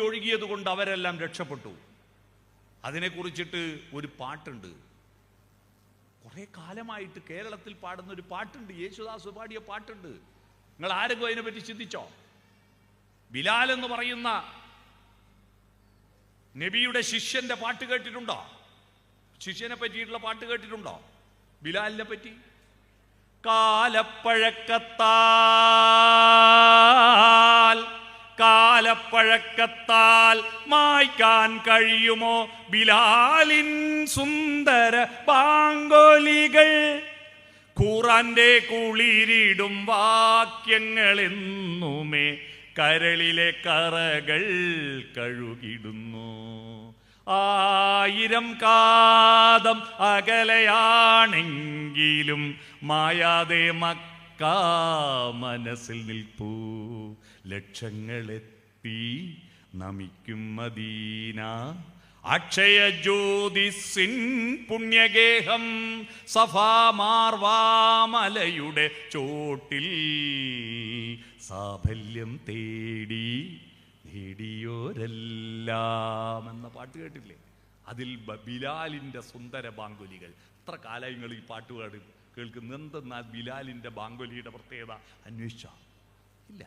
ഒഴുകിയത് കൊണ്ട് അവരെല്ലാം രക്ഷപ്പെട്ടു. അതിനെക്കുറിച്ചിട്ട് ഒരു പാട്ടുണ്ട്. കുറെ കാലമായിട്ട് കേരളത്തിൽ പാടുന്ന ഒരു പാട്ടുണ്ട്, യേശുദാസ് പാടിയ പാട്ടുണ്ട്. നിങ്ങൾ ആരെങ്കിലും അതിനെപ്പറ്റി ചിന്തിച്ചോ? ബിലാൽ എന്ന് പറയുന്ന നബിയുടെ ശിഷ്യന്റെ പാട്ട് കേട്ടിട്ടുണ്ടോ? ശിഷ്യനെ പറ്റിയിട്ടുള്ള പാട്ട് കേട്ടിട്ടുണ്ടോ? ബിലാലിനെ പറ്റി. കാലപ്പഴക്കത്താൽ മായ്ക്കാൻ കഴിയുമോ ബിലാലിൻ സുന്ദര ബാങ്കോലികൾ? ഖുർആന്റെ കുളിരിടും വാക്യങ്ങൾ എന്നുമേ കരളിലെ കറകൾ കഴുകിടുന്നു. 1000 കാതം അകലെയാണെങ്കിലും മായാതെ മക്ക മനസ്സിൽ നിൽപ്പൂ. ലക്ഷങ്ങളെത്തി നമിക്കും മദീന, അക്ഷയ ജ്യോതിസിൻ പുണ്യഗേഹം സഫാ മാർവാമലയുടെ ചോട്ടിൽ സാഫല്യം തേടി നേടിയോരെല്ലാം എന്ന പാട്ട് കേട്ടില്ലേ? അതിൽ ബിലാലിന്റെ സുന്ദര ബാങ്കുലികൾ എത്ര കാലം നിങ്ങൾ ഈ പാട്ടുപാട് കേൾക്കുന്നത്? എന്തെന്നാൽ ബിലാലിൻ്റെ ബാങ്കൊലിയുടെ പ്രത്യേകത അന്വേഷിച്ചോ? ഇല്ല.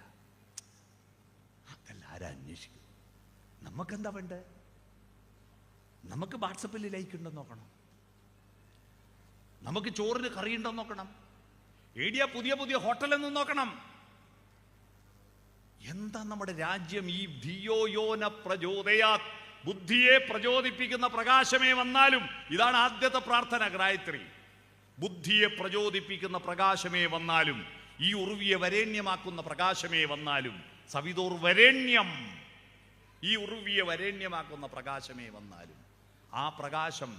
അതല്ല, ആരാ അന്വേഷിക്കും? നമുക്കെന്താ വേണ്ടേ? നമുക്ക് വാട്സപ്പിൽ ലൈക്ക് ഉണ്ടെന്ന് നോക്കണം, നമുക്ക് ചോറിന് കറി ഉണ്ടെന്ന് നോക്കണം, ഏടിയ പുതിയ പുതിയ ഹോട്ടലെന്ന് നോക്കണം. എന്താ നമ്മുടെ രാജ്യം? ഈ ധിയോയോന പ്രചോദയാത്, ബുദ്ധിയെ പ്രചോദിപ്പിക്കുന്ന പ്രകാശമേ വന്നാലും. ഇതാണ് ആദ്യത്തെ പ്രാർത്ഥന ഗായത്രി. ബുദ്ധിയെ പ്രചോദിപ്പിക്കുന്ന പ്രകാശമേ വന്നാലും, ഈ ഉർവിയെ വരേണ്യമാക്കുന്ന പ്രകാശമേ വന്നാലും. സവിതോർ വരേണ്യം, ഈ ഉർവിയെ വരേണ്യമാക്കുന്ന പ്രകാശമേ വന്നാലും. ആ പ്രകാശം,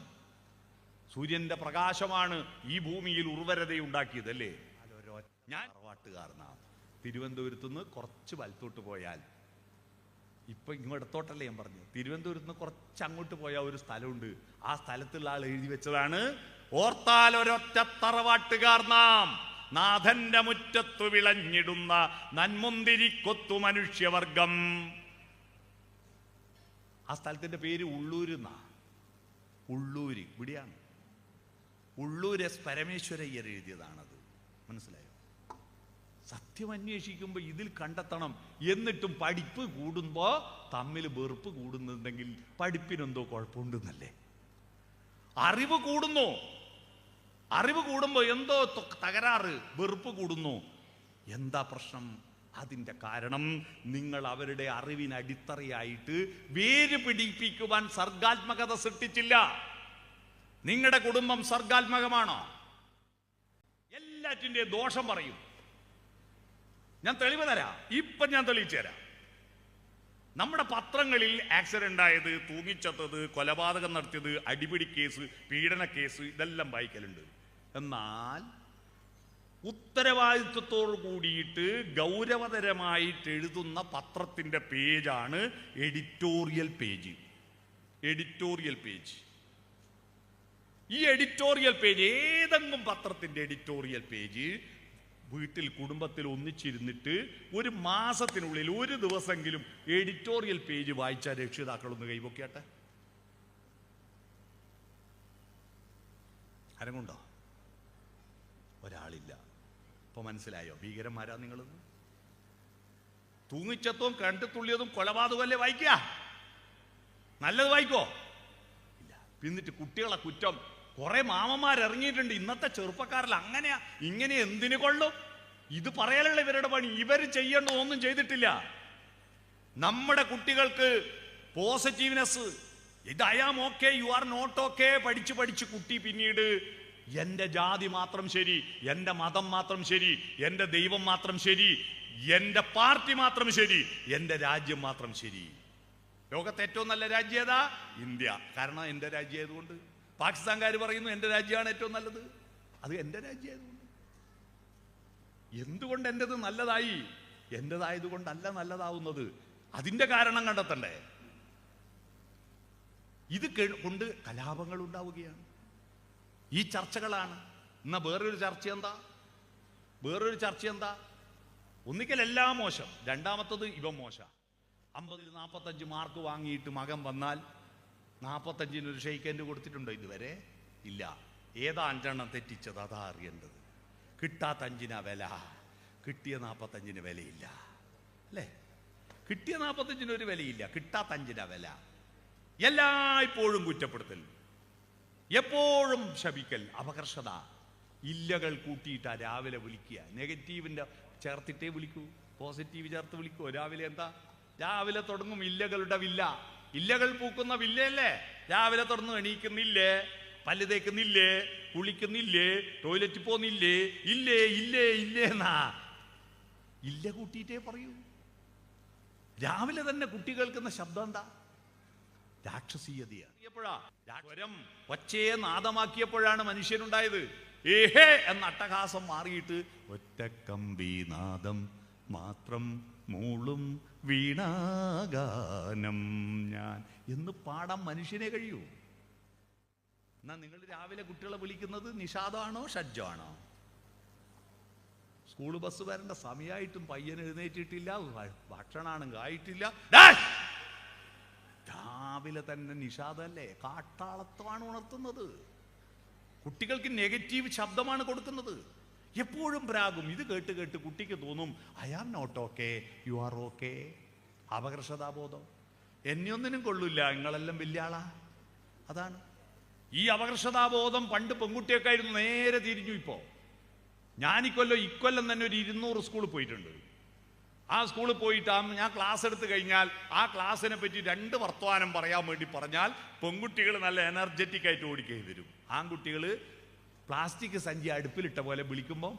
സൂര്യന്റെ പ്രകാശമാണ് ഈ ഭൂമിയിൽ ഉർവരതയുണ്ടാക്കിയത്, അല്ലേ? ഞാൻ തറവാട്ടുകാരനാണ്. തിരുവനന്തപുരത്ത് നിന്ന് കുറച്ച് വലത്തോട്ട് പോയാൽ, ഇപ്പൊ ഇങ്ങോട്ടത്തോട്ടല്ലേ ഞാൻ പറഞ്ഞു, തിരുവനന്തപുരത്ത് നിന്ന് കുറച്ച് അങ്ങോട്ട് പോയാൽ ഒരു സ്ഥലമുണ്ട്. ആ സ്ഥലത്തുള്ള ആൾ എഴുതി വെച്ചതാണ്, ഓർത്താൽ ഒരൊറ്റ തറവാട്ടുകാർ നാം, നാഥന്റെ മുറ്റത്തു വിളഞ്ഞിടുന്ന നന്മുന്തിരിക്കൊത്തു മനുഷ്യവർഗം. ആ സ്ഥലത്തിന്റെ പേര് ഉള്ളൂര് എന്നാ. ഉള്ളൂര് ഇവിടെയാണ്. ഉള്ളൂര് എസ് പരമേശ്വരയ്യർ എഴുതിയതാണത്. മനസ്സിലായോ? സത്യം അന്വേഷിക്കുമ്പോൾ ഇതിൽ കണ്ടെത്തണം. എന്നിട്ടും പഠിപ്പ് കൂടുമ്പോൾ തമ്മിൽ വെറുപ്പ് കൂടുന്നുണ്ടെങ്കിൽ പഠിപ്പിനെന്തോ കുഴപ്പമുണ്ടെന്നല്ലേ? അറിവ് കൂടുന്നു, അറിവ് കൂടുമ്പോൾ എന്തോ തകരാറ്, വെറുപ്പ് കൂടുന്നു. എന്താ പ്രശ്നം? അതിൻ്റെ കാരണം നിങ്ങൾ അവരുടെ അറിവിന് അടിത്തറയായിട്ട് വേര് പിടിപ്പിക്കുവാൻ സർഗാത്മകത സൃഷ്ടിച്ചില്ല. നിങ്ങളുടെ കുടുംബം സർഗാത്മകമാണോ? എല്ലാറ്റിൻ്റെ ദോഷം പറയും. ഞാൻ തെളിവ് തരാം, ഇപ്പൊ ഞാൻ തെളിയിച്ചു തരാം. നമ്മുടെ പത്രങ്ങളിൽ ആക്സിഡന്റ് ആയത്, തൂങ്ങിച്ചത്തത്, കൊലപാതകം നടത്തിയത്, അടിപിടി കേസ്, പീഡന കേസ്, ഇതെല്ലാം വായിക്കലുണ്ട്. എന്നാൽ ഉത്തരവാദിത്വത്തോടു കൂടിയിട്ട് ഗൗരവതരമായിട്ട് എഴുതുന്ന പത്രത്തിന്റെ പേജാണ് എഡിറ്റോറിയൽ പേജ്. Editorial page. ഈ എഡിറ്റോറിയൽ പേജ്, ഏതെങ്കിലും പത്രത്തിന്റെ എഡിറ്റോറിയൽ പേജ് വീട്ടിൽ കുടുംബത്തിൽ ഒന്നിച്ചിരുന്നിട്ട് ഒരു മാസത്തിനുള്ളിൽ ഒരു ദിവസമെങ്കിലും എഡിറ്റോറിയൽ പേജ് വായിച്ച രക്ഷിതാക്കളൊന്ന് കൈവൊക്കെയാട്ടെ. ആരെങ്കുണ്ടോ? ഒരാളില്ല. ഇപ്പൊ മനസ്സിലായോ ഭീകരന്മാരാ നിങ്ങളെന്ന്? തൂങ്ങിച്ചത്തും കണ്ടുതുള്ളിയതും കൊലപാതകമല്ലേ വായിക്കുക? നല്ലത് വായിക്കോ? ഇല്ല. എന്നിട്ട് കുട്ടികളെ കുറ്റം കുറെ മാമന്മാരിറങ്ങിയിട്ടുണ്ട്. ഇന്നത്തെ ചെറുപ്പക്കാരിൽ അങ്ങനെയാ ഇങ്ങനെ എന്തിനു കൊള്ളും? ഇത് പറയലുള്ള ഇവരുടെ പണി. ഇവർ ചെയ്യേണ്ടതൊന്നും ചെയ്തിട്ടില്ല. നമ്മുടെ കുട്ടികൾക്ക് പോസിറ്റീവ്നെസ്, ഇത് I am okay, you are not okay പഠിച്ച് പഠിച്ച് കുട്ടി പിന്നീട് എൻ്റെ ജാതി മാത്രം ശരി, എൻ്റെ മതം മാത്രം ശരി, എൻ്റെ ദൈവം മാത്രം ശരി, എൻ്റെ പാർട്ടി മാത്രം ശരി, എൻ്റെ രാജ്യം മാത്രം ശരി. ലോകത്തെ ഏറ്റവും നല്ല രാജ്യം ഏതാ? ഇന്ത്യ. കാരണം എൻ്റെ രാജ്യമായതുകൊണ്ട്. പാകിസ്ഥാൻകാർ പറയുന്നു എൻ്റെ രാജ്യമാണ് ഏറ്റവും നല്ലത്. അത് എൻ്റെ രാജ്യമായതുകൊണ്ട്. എന്തുകൊണ്ട് എൻ്റെത് നല്ലതായി? എൻ്റെതായതുകൊണ്ടല്ല നല്ലതാവുന്നത്. അതിൻ്റെ കാരണം കണ്ടെത്തണ്ടേ? ഇത് കൊണ്ട് കലാപങ്ങൾ ഉണ്ടാവുകയാണ്. ഈ ചർച്ചകളാണ്. എന്നാ വേറൊരു ചർച്ച എന്താ? വേറൊരു ചർച്ച എന്താ? ഒന്നിക്കൽ എല്ലാം മോശം, രണ്ടാമത്തത് ഇവ മോശം. 50ൽ 45 മാർക്ക് വാങ്ങിയിട്ട് മകൻ വന്നാൽ 45-ന് ഒരു ഷെയ്ക്കൻഡ് കൊടുത്തിട്ടുണ്ടോ ഇതുവരെ? ഇല്ല. ഏതാ 5 തെറ്റിച്ചത്? അതാ അറിയേണ്ടത്. കിട്ടാത്ത 5-നാ വില, കിട്ടിയ 45-ന് വിലയില്ല, അല്ലേ? കിട്ടിയ 45-ന് ഒരു വിലയില്ല, കിട്ടാത്ത 5-നാ വില. എല്ലായ്പ്പോഴും കുറ്റപ്പെടുത്തൽ, എപ്പോഴും ശപിക്കൽ, അപകർഷത. ഇല്ലകൾ കൂട്ടിയിട്ടാ രാവിലെ വിളിക്കുക. നെഗറ്റീവിൻ്റെ ചേർത്തിട്ടേ വിളിക്കൂ, പോസിറ്റീവ് ചേർത്ത് വിളിക്കൂ. രാവിലെ എന്താ? രാവിലെ തുടങ്ങും ഇല്ലകളുടെ വില്ല. ഇല്ലകൾ പൂക്കുന്ന വില്ലയല്ലേ? രാവിലെ തുറന്നു എണീക്കുന്നില്ലേ, പല്ല് തേക്കുന്നില്ലേ, കുളിക്കുന്നില്ലേ, ടോയ്ലറ്റിൽ പോകുന്നില്ലേ, ഇല്ലേ ഇല്ലേ ഇല്ലേ എന്നാ ഇല്ല കൂട്ടിയിട്ടേ പറയൂ. രാവിലെ തന്നെ കുട്ടി കേൾക്കുന്ന ശബ്ദം എന്താ? രാക്ഷസീയതയാണ്. സ്വരം ഒച്ചയെ നാദമാക്കിയപ്പോഴാണ് മനുഷ്യനുണ്ടായത്. ഏഹേ എന്ന അട്ടഹാസം മാറിയിട്ട് ഒറ്റക്കമ്പി നാദം മാത്രം മൂളും വീണാഗാനം ഞാൻ എന്ന് പാടാൻ മനുഷ്യനെ കഴിയൂ. എന്നാ നിങ്ങൾ രാവിലെ കുട്ടികളെ വിളിക്കുന്നത് നിഷാദാണോ ഷഡ്ജാണോ? സ്കൂൾ ബസ് വരേണ്ട സമയമായിട്ടും പയ്യൻ എഴുന്നേറ്റിട്ടില്ല, ഭക്ഷണമാണെങ്കിൽ ആയിട്ടില്ല. രാവിലെ തന്നെ നിഷാദല്ലേ, കാട്ടാളത്വമാണ് ഉണർത്തുന്നത്. കുട്ടികൾക്ക് നെഗറ്റീവ് ശബ്ദമാണ് കൊടുക്കുന്നത്. എപ്പോഴും പ്രാകും. ഇത് കേട്ട് കേട്ട് കുട്ടിക്ക് തോന്നും I am not okay, you are okay. അപകർഷതാബോധം. എന്നെ ഒന്നിനും കൊള്ളില്ല, നിങ്ങളെല്ലാം വലിയ ആളാ. അതാണ് ഈ അപകർഷതാബോധം. പണ്ട് പെൺകുട്ടിയൊക്കെ ആയിരുന്നു, നേരെ തിരിഞ്ഞു. ഇപ്പോൾ ഇക്കൊല്ലം തന്നെ ഒരു 200 സ്കൂളിൽ പോയിട്ടുണ്ട്. ആ സ്കൂളിൽ പോയിട്ട് ഞാൻ ക്ലാസ് എടുത്ത് കഴിഞ്ഞാൽ ആ ക്ലാസ്സിനെ പറ്റി 2 വർത്തമാനം പറയാൻ വേണ്ടി പറഞ്ഞാൽ പെൺകുട്ടികൾ നല്ല എനർജറ്റിക് ആയിട്ട് ഓടിക്കുകയും വരും. ആൺകുട്ടികൾ പ്ലാസ്റ്റിക് സഞ്ചി അടുപ്പിലിട്ട പോലെ വിളിക്കുമ്പോൾ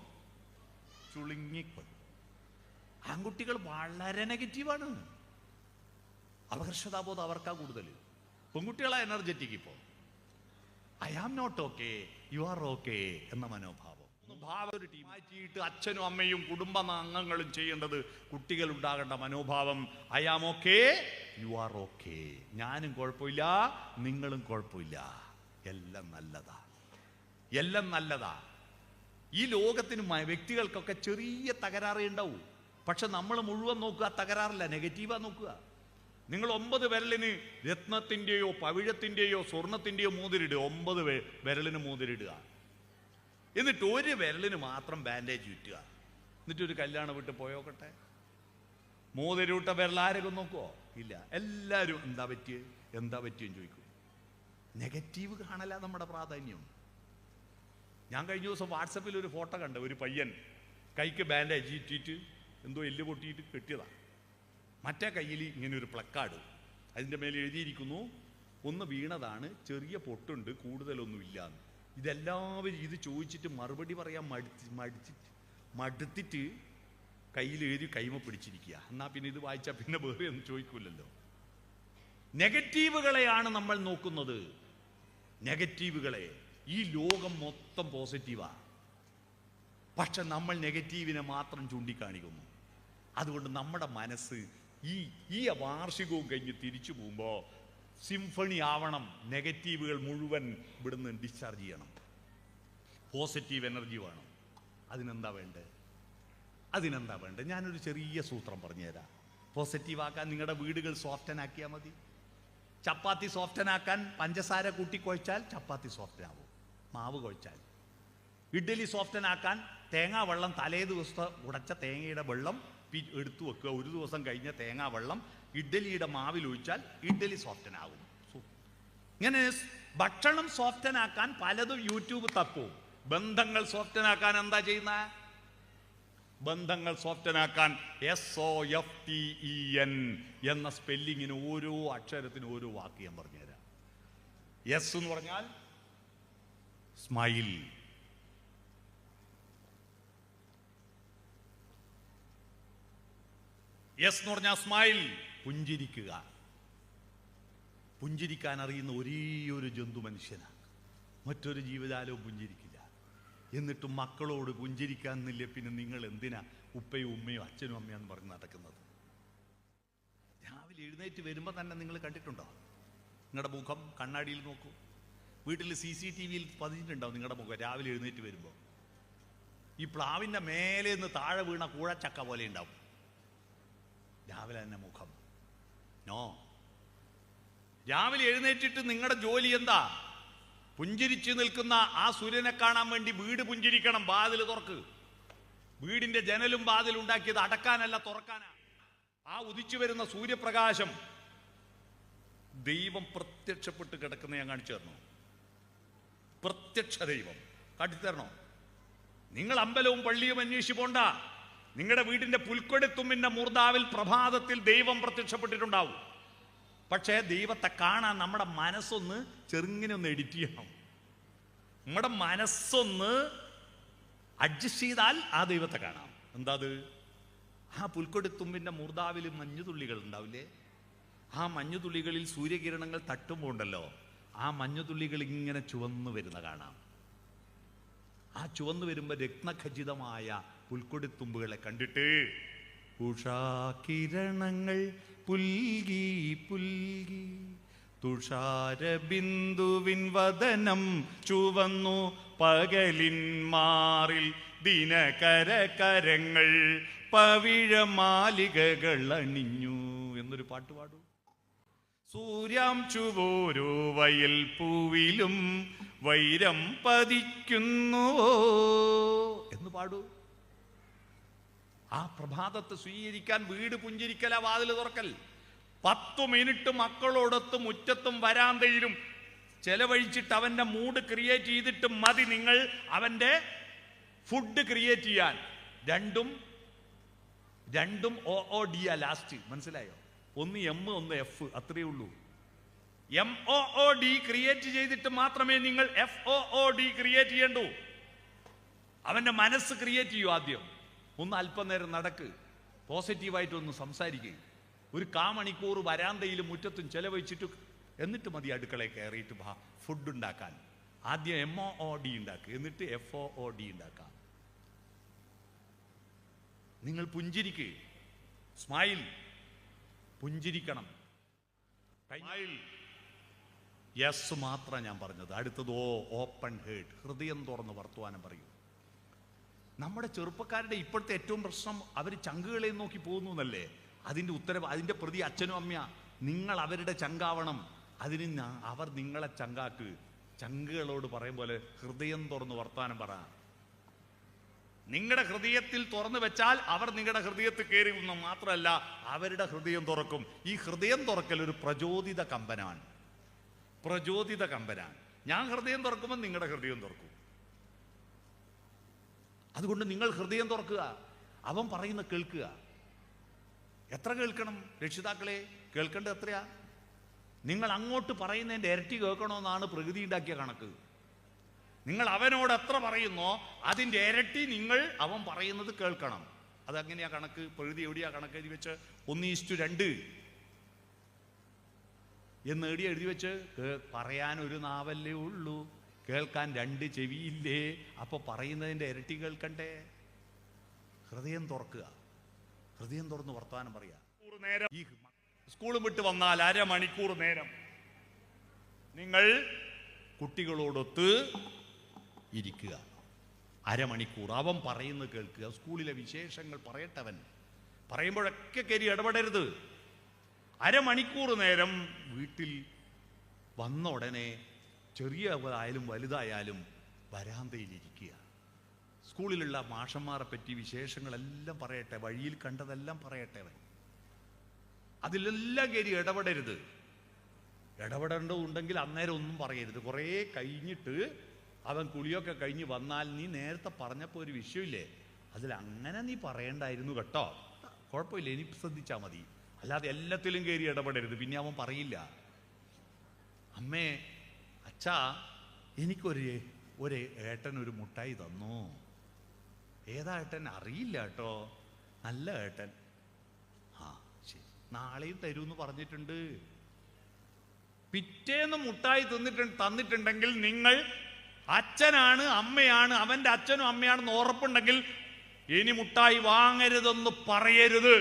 ചുളുങ്ങിക്കൊള്ളും. ആൺകുട്ടികൾ വളരെ നെഗറ്റീവാണ്. അപകർഷതാബോധം അവർക്കാ കൂടുതൽ. പെൺകുട്ടികളാ എനർജറ്റിക്. ഇപ്പോൾ I am not okay, you are okay എന്ന മനോഭാവം. ഒരു ടീം മാറ്റിയിട്ട് അച്ഛനും അമ്മയും കുടുംബാംഗങ്ങളും ചെയ്യേണ്ടത് കുട്ടികൾ ഉണ്ടാകേണ്ട മനോഭാവം I am okay, you are okay. ഞാനും കുഴപ്പമില്ല, നിങ്ങളും കുഴപ്പമില്ല, എല്ലാം നല്ലതാ, എല്ലാം നല്ലതാ. ഈ ലോകത്തിന് വ്യക്തികൾക്കൊക്കെ ചെറിയ തകരാറേ ഉണ്ടാവൂ. പക്ഷെ നമ്മൾ മുഴുവൻ നോക്കുക തകരാറില്ല, നെഗറ്റീവാ നോക്കുക. നിങ്ങൾ 9 വിരലിന് രത്നത്തിൻ്റെയോ പവിഴത്തിൻ്റെയോ സ്വർണത്തിൻ്റെയോ മോതിരിടുക. 9 വിരലിന് മോതിരിടുക. എന്നിട്ട് ഒരു വിരലിന് മാത്രം ബാൻഡേജ് ചുറ്റുക. എന്നിട്ടൊരു കല്യാണം വിട്ട് പോയോക്കട്ടെ. മോതിരൂട്ട വിരൽ ആരെങ്കിലും നോക്കുവോ? ഇല്ല. എല്ലാവരും എന്താ പറ്റിയെന്ന് ചോദിക്കും. നെഗറ്റീവ് കാണല നമ്മുടെ പ്രാധാന്യം. ഞാൻ കഴിഞ്ഞ ദിവസം വാട്സപ്പിൽ ഒരു ഫോട്ടോ കണ്ട. ഒരു പയ്യൻ കൈക്ക് ബാൻഡേജ് ചുറ്റിയിട്ട് എന്തോ എല്ല് പൊട്ടിയിട്ട് കെട്ടിയതാണ്. മറ്റേ കയ്യിൽ ഇങ്ങനെ ഒരു പ്ലക്കാർഡ്, അതിൻ്റെ മേലെ എഴുതിയിരിക്കുന്നു ഒന്ന് വീണതാണ്, ചെറിയ പൊട്ടുണ്ട്, കൂടുതലൊന്നുമില്ല. ഇതെല്ലാവരും ഇത് ചോദിച്ചിട്ട് മറുപടി പറയാൻ മടുത്തിട്ട് കയ്യിൽ എഴുതി കൈമ പിടിച്ചിരിക്കുക. എന്നാൽ പിന്നെ ഇത് വായിച്ചാൽ പിന്നെ വേറെ ഒന്നും ചോദിക്കൂലല്ലോ. നെഗറ്റീവുകളെയാണ് നമ്മൾ നോക്കുന്നത്. നെഗറ്റീവുകളെ. ഈ ലോകം മൊത്തം പോസിറ്റീവാ. പക്ഷെ നമ്മൾ നെഗറ്റീവിനെ മാത്രം ചൂണ്ടിക്കാണിക്കുന്നു. അതുകൊണ്ട് നമ്മുടെ മനസ്സ് ഈ വാർഷികവും കഴിഞ്ഞ് തിരിച്ചു പോകുമ്പോൾ സിംഫണി ആവണം. നെഗറ്റീവുകൾ മുഴുവൻ ഇവിടുന്ന് ഡിസ്ചാർജ് ചെയ്യണം. പോസിറ്റീവ് എനർജി വേണം. അതിനെന്താ വേണ്ടത്? ഞാനൊരു ചെറിയ സൂത്രം പറഞ്ഞുതരാം. പോസിറ്റീവാക്കാൻ നിങ്ങളുടെ വീടുകൾ സോഫ്റ്റനാക്കിയാൽ മതി. ചപ്പാത്തി സോഫ്റ്റനാക്കാൻ പഞ്ചസാര കൂട്ടി കുഴച്ചാൽ ചപ്പാത്തി സോഫ്റ്റനാവും. മാവ് കുഴച്ചാൽ. ഇഡ്ഡലി സോഫ്റ്റനാക്കാൻ തേങ്ങാ വെള്ളം തലേ ദിവസത്തെ ഉടച്ച തേങ്ങയുടെ വെള്ളം എടുത്തു വെക്കുക. ഒരു ദിവസം കഴിഞ്ഞ തേങ്ങാ വെള്ളം ഇഡ്ഡലിയുടെ മാവിൽ ഒഴിച്ചാൽ ഇഡ്ഡലി സോഫ്റ്റനാകും. ഇങ്ങനെ ഭക്ഷണം സോഫ്റ്റനാക്കാൻ പലതും യൂട്യൂബ് തപ്പും. ബന്ധങ്ങൾ സോഫ്റ്റനാക്കാൻ എന്താ ചെയ്യുന്ന? ബന്ധങ്ങൾ സോഫ്റ്റനാക്കാൻ SOFTEN എന്ന സ്പെല്ലിങ്ങിന് ഓരോ അക്ഷരത്തിന് ഓരോ വാക്ക് ഞാൻ പറഞ്ഞുതരാം. എസ് എന്ന് പറഞ്ഞാൽ സ്മൈൽ. എസ് എന്ന് പറഞ്ഞാൽ സ്മൈൽ, പുഞ്ചിരിക്കുക. പുഞ്ചിരിക്കാൻ അറിയുന്ന ഒരേ ഒരു ജന്തു മനുഷ്യനാണ്. മറ്റൊരു ജീവജാലവും പുഞ്ചിരിക്കില്ല. എന്നിട്ടും മക്കളോട് പുഞ്ചിരിക്കാൻ എന്നില്ല. പിന്നെ നിങ്ങൾ എന്തിനാ ഉപ്പയും ഉമ്മയും അച്ഛനും അമ്മയാന്ന് പറഞ്ഞ് നടക്കുന്നത്? രാവിലെ എഴുന്നേറ്റ് വരുമ്പോൾ തന്നെ നിങ്ങൾ കണ്ടിട്ടുണ്ടോ? നിങ്ങളുടെ മുഖം കണ്ണാടിയിൽ നോക്കൂ. വീട്ടിൽ CCTVയിൽ പതിഞ്ഞിട്ടുണ്ടാവും നിങ്ങളുടെ മുഖം. രാവിലെ എഴുന്നേറ്റ് വരുമ്പോൾ ഈ പ്ലാവിൻ്റെ മേലെ നിന്ന് താഴെ വീണ കൂഴച്ചക്ക പോലെ ഉണ്ടാവും രാവിലെ തന്നെ മുഖം. രാവിലെ എഴുന്നേറ്റിട്ട് നിങ്ങളുടെ ജോലി എന്താ? പുഞ്ചിരിച്ചു നിൽക്കുന്ന ആ സൂര്യനെ കാണാൻ വേണ്ടി വീട് പുഞ്ചിരിക്കണം. വാതിൽ തുറക്ക്. വീടിന്റെ ജനലും വാതിലും ഉണ്ടാക്കിയത് അടക്കാനല്ല, തുറക്കാനാ. ആ ഉദിച്ചു വരുന്ന സൂര്യപ്രകാശം ദൈവം പ്രത്യക്ഷപ്പെട്ട് കിടക്കുന്ന ഞാൻ കാണിച്ചു തരണോ? പ്രത്യക്ഷ ദൈവം കാട്ടിത്തരണോ? നിങ്ങൾ അമ്പലവും പള്ളിയും അന്വേഷിച്ച് പോണ്ട. നിങ്ങളുടെ വീടിന്റെ പുൽക്കൊടിത്തുമ്പിന്റെ മൂർധാവിൽ പ്രഭാതത്തിൽ ദൈവം പ്രത്യക്ഷപ്പെട്ടിട്ടുണ്ടാവും. പക്ഷേ ദൈവത്തെ കാണാൻ നമ്മുടെ മനസ്സൊന്ന് ചെറുങ്ങനെ ഒന്ന് എഡിറ്റ് ചെയ്യണം. നമ്മുടെ മനസ്സൊന്ന് അഡ്ജസ്റ്റ് ചെയ്താൽ ആ ദൈവത്തെ കാണാം. എന്താ അത്? ആ പുൽക്കൊടിത്തുമ്പിന്റെ മൂർധാവിൽ മഞ്ഞുതുള്ളികൾ ഉണ്ടാവില്ലേ? ആ മഞ്ഞുതുള്ളികളിൽ സൂര്യകിരണങ്ങൾ തട്ടുമ്പോൾ ഉണ്ടല്ലോ, ആ മഞ്ഞുതുള്ളികൾ ഇങ്ങനെ ചുവന്നു വരുന്ന കാണാം. ആ ചുവന്നു വരുമ്പോൾ രത്നഖചിതമായ പുൽക്കൊടിത്തുമ്പുകളെ കണ്ടിട്ട് ഉഷാകിരണങ്ങൾ പുൽകി പുൽകി തുഷാരബിന്ദുവിൻ വദനം ചുവന്നു പകലിൻ മാറിൽ ദിനകരകരങ്ങൾ പവിഴമാലികകൾ അണിഞ്ഞു എന്നൊരു പാട്ട് പാടൂ. സൂര്യാംശുവോരോ വയൽ പൂവിലും വൈരം പതിക്കുന്നുവോ എന്ന് പാടൂ. ആ പ്രഭാതത്തെ സ്വീകരിക്കാൻ വീട് പുഞ്ചിരിക്കല, വാതിൽ തുറക്കൽ. 10 മിനിറ്റ് മക്കളോടൊത്ത് മുറ്റത്തും വരാന്തയിലും ചെലവഴിച്ചിട്ട് അവൻ്റെ മൂഡ് ക്രിയേറ്റ് ചെയ്തിട്ട് മതി നിങ്ങൾ അവൻ്റെ ഫുഡ് ക്രിയേറ്റ് ചെയ്യാൻ. രണ്ടും OOD ലാസ്റ്റ്. മനസ്സിലായോ? ഒന്ന് M ഒന്ന് F, അത്രയേ ഉള്ളൂ. MOOD ക്രിയേറ്റ് ചെയ്തിട്ട് മാത്രമേ നിങ്ങൾ FOOD ക്രിയേറ്റ് ചെയ്യണ്ടൂ. അവൻ്റെ മനസ്സ് ക്രിയേറ്റ് ചെയ്യൂ. ആദ്യം ഒന്ന് അല്പനേരം നടക്ക്, പോസിറ്റീവായിട്ടൊന്ന് സംസാരിക്കുക. ഒരു 1/4 മണിക്കൂർ വരാന്തയിലും മുറ്റത്തും ചെലവഴിച്ചിട്ട് എന്നിട്ട് മതി അടുക്കളയിൽ കയറിയിട്ട് ഫുഡ് ഉണ്ടാക്കാൻ. ആദ്യം MOOD ഉണ്ടാക്കുക, എന്നിട്ട് FOOD ഉണ്ടാക്കാം. നിങ്ങൾ പുഞ്ചിരിക്കുക, സ്മൈൽ, പുഞ്ചിരിക്കണം. യെസ് മാത്രം ഞാൻ പറഞ്ഞത്. അടുത്തത് ഓപ്പൺ ഹേർട്ട്, ഹൃദയം തുറന്ന് വർത്തമാനം പറയൂ. നമ്മുടെ ചെറുപ്പക്കാരുടെ ഇപ്പോഴത്തെ ഏറ്റവും പ്രശ്നം അവർ ചങ്കുകളെ നോക്കി പോകുന്നു എന്നല്ലേ? അതിൻ്റെ പ്രതി അച്ഛനും അമ്മയാ. നിങ്ങൾ അവരുടെ ചങ്കാവണം. അതിന് അവർ നിങ്ങളെ ചങ്കാക്ക്. ചങ്കുകളോട് പറയും പോലെ ഹൃദയം തുറന്ന് വർത്തമാനം പറ. നിങ്ങളുടെ ഹൃദയത്തിൽ തുറന്നു വെച്ചാൽ അവർ നിങ്ങളുടെ ഹൃദയത്തിൽ കയറി ഒന്നും മാത്രമല്ല, അവരുടെ ഹൃദയം തുറക്കും. ഈ ഹൃദയം തുറക്കൽ ഒരു പ്രചോദിത കമ്പനാണ്. ഞാൻ ഹൃദയം തുറക്കുമ്പോൾ നിങ്ങളുടെ ഹൃദയം തുറക്കും. അതുകൊണ്ട് നിങ്ങൾ ഹൃദയം തുറക്കുക, അവൻ പറയുന്ന കേൾക്കുക. എത്ര കേൾക്കണം രക്ഷിതാക്കളെ? കേൾക്കേണ്ടത് എത്രയാ? നിങ്ങൾ അങ്ങോട്ട് പറയുന്നതിൻ്റെ ഇരട്ടി കേൾക്കണമെന്നാണ് പ്രകൃതി ഉണ്ടാക്കിയ കണക്ക്. നിങ്ങൾ അവനോട് എത്ര പറയുന്നോ അതിൻ്റെ ഇരട്ടി നിങ്ങൾ അവൻ പറയുന്നത് കേൾക്കണം. അതങ്ങനെയാ കണക്ക്. പ്രകൃതി എവിടെയാ കണക്ക് എഴുതി വെച്ച്? 1:2 എന്ന് എഴുതി വെച്ച്. പറയാൻ ഒരു നാവല്ലേ ഉള്ളൂ, കേൾക്കാൻ 2 ചെവിയില്ലേ? അപ്പൊ പറയുന്നതിൻ്റെ ഇരട്ടി കേൾക്കണ്ടേ? ഹൃദയം തുറക്കുക, ഹൃദയം തുറന്ന് വർത്തമാനം പറയുക. ഈ സ്കൂളും വിട്ട് വന്നാൽ 1/2 മണിക്കൂർ നേരം നിങ്ങൾ കുട്ടികളോടൊത്ത് ഇരിക്കുക. 1/2 മണിക്കൂർ അവൻ പറയുന്നത് കേൾക്കുക. സ്കൂളിലെ വിശേഷങ്ങൾ പറയട്ടവൻ. പറയുമ്പോഴൊക്കെ കയറി ഇടപെടരുത്. 1/2 മണിക്കൂർ നേരം വീട്ടിൽ വന്ന ഉടനെ ചെറിയതായാലും വലുതായാലും വരാന്തയിലിരിക്കുക. സ്കൂളിലുള്ള മാഷന്മാരെ പറ്റി വിശേഷങ്ങളെല്ലാം പറയട്ടെ, വഴിയിൽ കണ്ടതെല്ലാം പറയട്ടെ അവൻ. അതിലെല്ലാം കയറി ഇടപെടരുത്. ഇടപെടേണ്ടതുണ്ടെങ്കിൽ അന്നേരം ഒന്നും പറയരുത്. കുറേ കഴിഞ്ഞിട്ട് അവൻ കുളിയൊക്കെ കഴിഞ്ഞ് വന്നാൽ നീ നേരത്തെ പറഞ്ഞപ്പോൾ ഒരു വിഷയമില്ലേ, അതിലങ്ങനെ നീ പറയണ്ടായിരുന്നു കേട്ടോ, കുഴപ്പമില്ല, ഇനി ശ്രദ്ധിച്ചാൽ മതി. അല്ലാതെ എല്ലാത്തിലും കയറി ഇടപെടരുത്. പിന്നെ അവൻ പറയില്ല, അമ്മേ അച്ഛാ എനിക്കൊരു ഏട്ടൻ ഒരു മുട്ടായി തന്നു. ഏതാ ഏട്ടൻ? അറിയില്ല കേട്ടോ, നല്ല ഏട്ടൻ. ആ ശരി, നാളെയും തരൂന്ന് പറഞ്ഞിട്ടുണ്ട്. പിറ്റേന്ന് മുട്ടായി തന്നിട്ടുണ്ടെങ്കിൽ നിങ്ങൾ അച്ഛനാണ് അമ്മയാണ്, അവൻ്റെ അച്ഛനും അമ്മയാണെന്ന് ഉറപ്പുണ്ടെങ്കിൽ ഇനി മുട്ടായി വാങ്ങരുതെന്ന് പറയരുത്.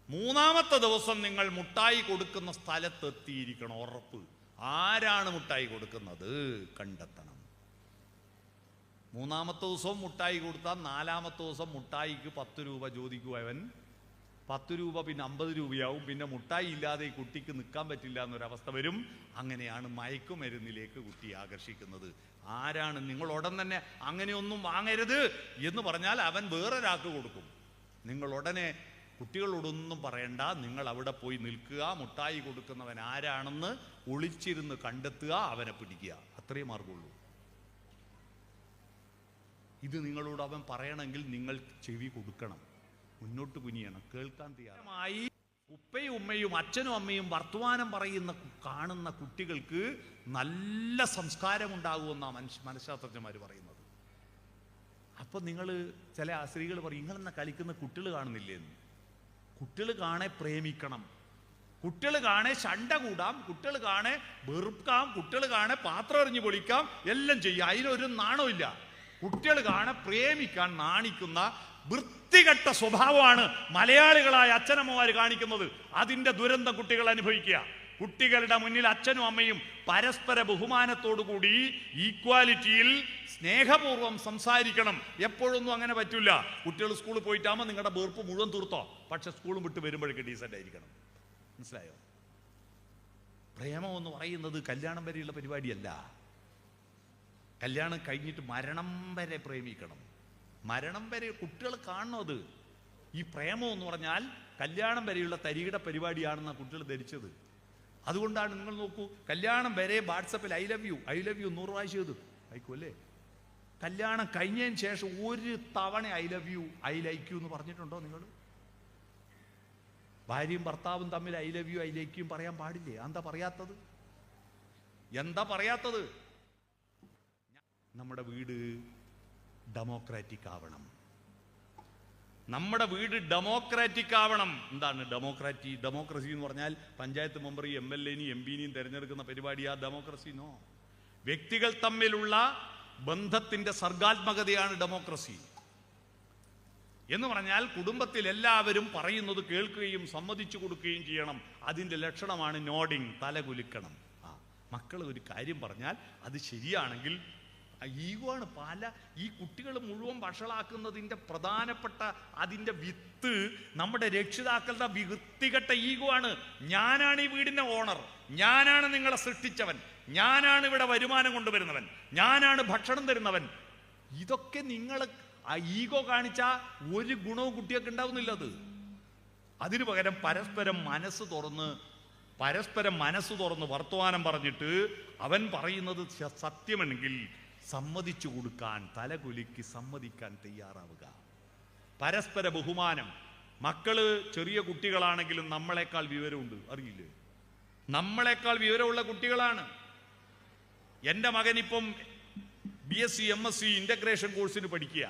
3-ാമത്തെ ദിവസം നിങ്ങൾ മുട്ടായി കൊടുക്കുന്ന സ്ഥലത്തെത്തിയിരിക്കണം, ഉറപ്പ്. ആരാണ് മുട്ടായി കൊടുക്കുന്നത് കണ്ടെത്തണം. 3-ാമത്തെ ദിവസവും മുട്ടായി കൊടുത്താൽ 4-ാമത്തെ ദിവസം മുട്ടായിക്ക് 10 രൂപ ചോദിക്കും അവൻ. 10 രൂപ പിന്നെ 50 രൂപയാവും. പിന്നെ മുട്ടായി ഇല്ലാതെ ഈ കുട്ടിക്ക് നിൽക്കാൻ പറ്റില്ല എന്നൊരവസ്ഥ വരും. അങ്ങനെയാണ് മയക്കുമരുന്നിലേക്ക് കുട്ടിയെ ആകർഷിക്കുന്നത്. ആരാണ്? നിങ്ങൾ ഉടൻ തന്നെ അങ്ങനെയൊന്നും വാങ്ങരുത് എന്ന് പറഞ്ഞാൽ അവൻ വേറൊരാൾക്ക് കൊടുക്കും. നിങ്ങൾ ഉടനെ കുട്ടികളോടൊന്നും പറയണ്ട, നിങ്ങൾ അവിടെ പോയി നിൽക്കുക, മുട്ടായി കൊടുക്കുന്നവൻ ആരാണെന്ന് ഒളിച്ചിരുന്ന് കണ്ടെത്തുക, അവനെ പിടിക്കുക. അത്രേ മാർഗമുള്ളൂ. ഇത് നിങ്ങളോട് അവൻ പറയണമെങ്കിൽ നിങ്ങൾ ചെവി കൊടുക്കണം, മുന്നോട്ട് കുനിയണം, കേൾക്കാൻ തയ്യാറായി. ഉപ്പയും ഉമ്മയും അച്ഛനും അമ്മയും വർത്തമാനം കാണുന്ന കുട്ടികൾക്ക് നല്ല സംസ്കാരമുണ്ടാകുമെന്നാണ് മനഃശാസ്ത്രജ്ഞന്മാർ പറയുന്നത്. അപ്പം നിങ്ങൾ ചില സ്ത്രീകൾ പറയും, നിങ്ങളെന്നാ കളിക്കുന്ന കുട്ടികൾ കാണുന്നില്ലേ എന്ന്. കുട്ടികൾ കാണെ പ്രേമിക്കണം, കുട്ടികൾ കാണെ ശണ്ട കൂടാം, കുട്ടികൾ കാണെ വെറുക്കാം, കുട്ടികൾ കാണെ പാത്രം എറിഞ്ഞ് പൊളിക്കാം, എല്ലാം ചെയ്യാം. അതിനൊരു നാണമില്ല. കുട്ടികൾ കാണെ പ്രേമിക്കാൻ നാണിക്കുന്ന വൃത്തികെട്ട സ്വഭാവമാണ് മലയാളികളായ അച്ഛനമ്മമാർ കാണിക്കുന്നത്. അതിൻ്റെ ദുരന്തം കുട്ടികൾ അനുഭവിക്കുക. കുട്ടികളുടെ മുന്നിൽ അച്ഛനും അമ്മയും പരസ്പര ബഹുമാനത്തോടുകൂടി ഈക്വാലിറ്റിയിൽ സ്നേഹപൂർവ്വം സംസാരിക്കണം. എപ്പോഴൊന്നും അങ്ങനെ പറ്റില്ല. കുട്ടികൾ സ്കൂളിൽ പോയിട്ടാകുമ്പോൾ നിങ്ങളുടെ വെറുപ്പ് മുഴുവൻ തീർത്തോ, പക്ഷെ സ്കൂളും വിട്ട് വരുമ്പോഴേക്ക് ഡീസൻ്റ് ആയിരിക്കണം. മനസ്സിലായോ? പ്രേമം എന്ന് പറയുന്നത് കല്യാണം വരെയുള്ള പരിപാടിയല്ല. കല്യാണം കഴിഞ്ഞിട്ട് മരണം വരെ പ്രേമിക്കണം. മരണം വരെ കുട്ടികൾ കാണുന്നത്. ഈ പ്രേമം എന്ന് പറഞ്ഞാൽ കല്യാണം വരെയുള്ള തരികിട പരിപാടിയാണെന്നാണ് കുട്ടികൾ ധരിച്ചത്. അതുകൊണ്ടാണ് നിങ്ങൾ നോക്കൂ, കല്യാണം വരെ വാട്സപ്പിൽ ഐ ലവ് യു 100 പ്രാവശ്യം ചെയ്തു അയക്കുമല്ലേ. കല്യാണം കഴിഞ്ഞതിന് ശേഷം ഒരു തവണ I love you I like you എന്ന് പറഞ്ഞിട്ടുണ്ടോ നിങ്ങൾ? ഭാര്യയും ഭർത്താവും തമ്മിൽ I love you I like you പറയാൻ പാടില്ലേ? എന്താ പറയാത്തത്? എന്താ പറയാത്തത്? നമ്മുടെ വീട് ഡെമോക്രാറ്റിക് ആവണം. നമ്മുടെ വീട് ഡെമോക്രാറ്റിക് ആവണം. എന്താണ് ഡെമോക്രസി എന്ന് പറഞ്ഞാൽ പഞ്ചായത്ത് മെമ്പർ MLA MP തിരഞ്ഞെടുക്കുന്ന പരിപാടിയാ ഡെമോക്രസി? നോ. വ്യക്തികൾ തമ്മിലുള്ള ബന്ധത്തിന്റെ സർഗാത്മകതയാണ് ഡെമോക്രസി എന്ന് പറഞ്ഞാൽ കുടുംബത്തിൽ എല്ലാവരും പറയുന്നത് കേൾക്കുകയും സമ്മതിച്ചു കൊടുക്കുകയും ചെയ്യണം. അതിൻ്റെ ലക്ഷണമാണ് നോഡിങ്, തല കുലുക്കണം. മക്കൾ ഒരു കാര്യം പറഞ്ഞാൽ അത് ശരിയാണെങ്കിൽ ഈഗോ ആണ്. ഈ കുട്ടികൾ മുഴുവൻ വഷളാക്കുന്നതിൻ്റെ പ്രധാനപ്പെട്ട അതിൻ്റെ വിത്ത് നമ്മുടെ രക്ഷിതാക്കളുടെ വൃത്തികെട്ട ഈഗോ ആണ്. ഞാനാണ് ഈ വീടിൻ്റെ ഓണർ, ഞാനാണ് നിങ്ങളെ സൃഷ്ടിച്ചവൻ, ഞാനാണ് ഇവിടെ വരുമാനം കൊണ്ടുവരുന്നവൻ, ഞാനാണ് ഭക്ഷണം തരുന്നവൻ. ഇതൊക്കെ നിങ്ങൾ ആ ഈഗോ കാണിച്ച ഒരു ഗുണവും കുട്ടിയൊക്കെ ഉണ്ടാവുന്നില്ല. അതിനു പകരം പരസ്പരം മനസ്സ് തുറന്ന് വർത്തമാനം പറഞ്ഞിട്ട് അവൻ പറയുന്നത് സത്യമെങ്കിൽ സമ്മതിച്ചു കൊടുക്കാൻ, തലകുലുക്കി സമ്മതിക്കാൻ തയ്യാറാവുക. പരസ്പര ബഹുമാനം. മക്കള് ചെറിയ കുട്ടികളാണെങ്കിലും നമ്മളെക്കാൾ വിവരമുണ്ട്, അറിയില്ലേ? നമ്മളെക്കാൾ വിവരമുള്ള കുട്ടികളാണ്. എൻ്റെ മകനിപ്പം BSc MSc ഇന്റഗ്രേഷൻ കോഴ്സിന് പഠിക്കുക.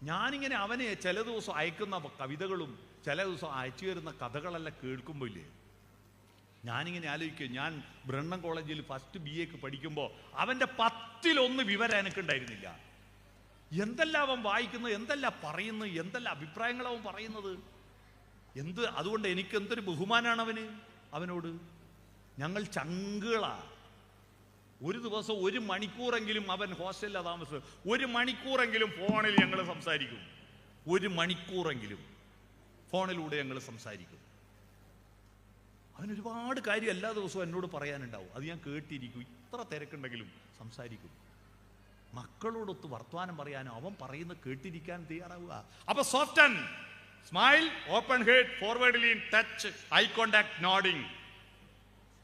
ഞാനിങ്ങനെ അവനെ ചില ദിവസം അയക്കുന്ന കവിതകളും ചില ദിവസം അയച്ചു തരുന്ന കഥകളെല്ലാം കേൾക്കുമ്പോൾ ഇല്ലേ, ഞാനിങ്ങനെ ആലോചിക്കുക, ഞാൻ ബ്രണ്ണൻ കോളേജിൽ ഫസ്റ്റ് BAക്ക് പഠിക്കുമ്പോൾ അവൻ്റെ 10-1 വിവരം എനിക്കുണ്ടായിരുന്നില്ല. എന്തെല്ലാം അവൻ വായിക്കുന്നത്, എന്തെല്ലാം പറയുന്നത്, എന്തെല്ലാം അഭിപ്രായങ്ങൾ അവൻ പറയുന്നത്. അതുകൊണ്ട് എനിക്ക് എന്തൊരു ബഹുമാനാണ് അവനോട്. ഞങ്ങൾ ചങ്കുകളാ. ഒരു ദിവസം 1 മണിക്കൂറെങ്കിലും അവൻ ഹോസ്റ്റലിലെ താമസം, 1 മണിക്കൂറെങ്കിലും ഫോണിൽ ഞങ്ങൾ സംസാരിക്കും. 1 മണിക്കൂറെങ്കിലും ഫോണിലൂടെ ഞങ്ങൾ സംസാരിക്കും. അവൻ ഒരുപാട് കാര്യം എല്ലാ ദിവസവും എന്നോട് പറയാനുണ്ടാവും. അത് ഞാൻ കേട്ടിരിക്കും. ഇത്ര തിരക്കുണ്ടെങ്കിലും സംസാരിക്കും. മക്കളോടൊത്ത് വർത്തമാനം പറയാനോ അവൻ പറയുന്നത് കേട്ടിരിക്കാൻ തയ്യാറാവുക. അപ്പൊ soft and smile, open head, forward lean, touch, eye contact, nodding.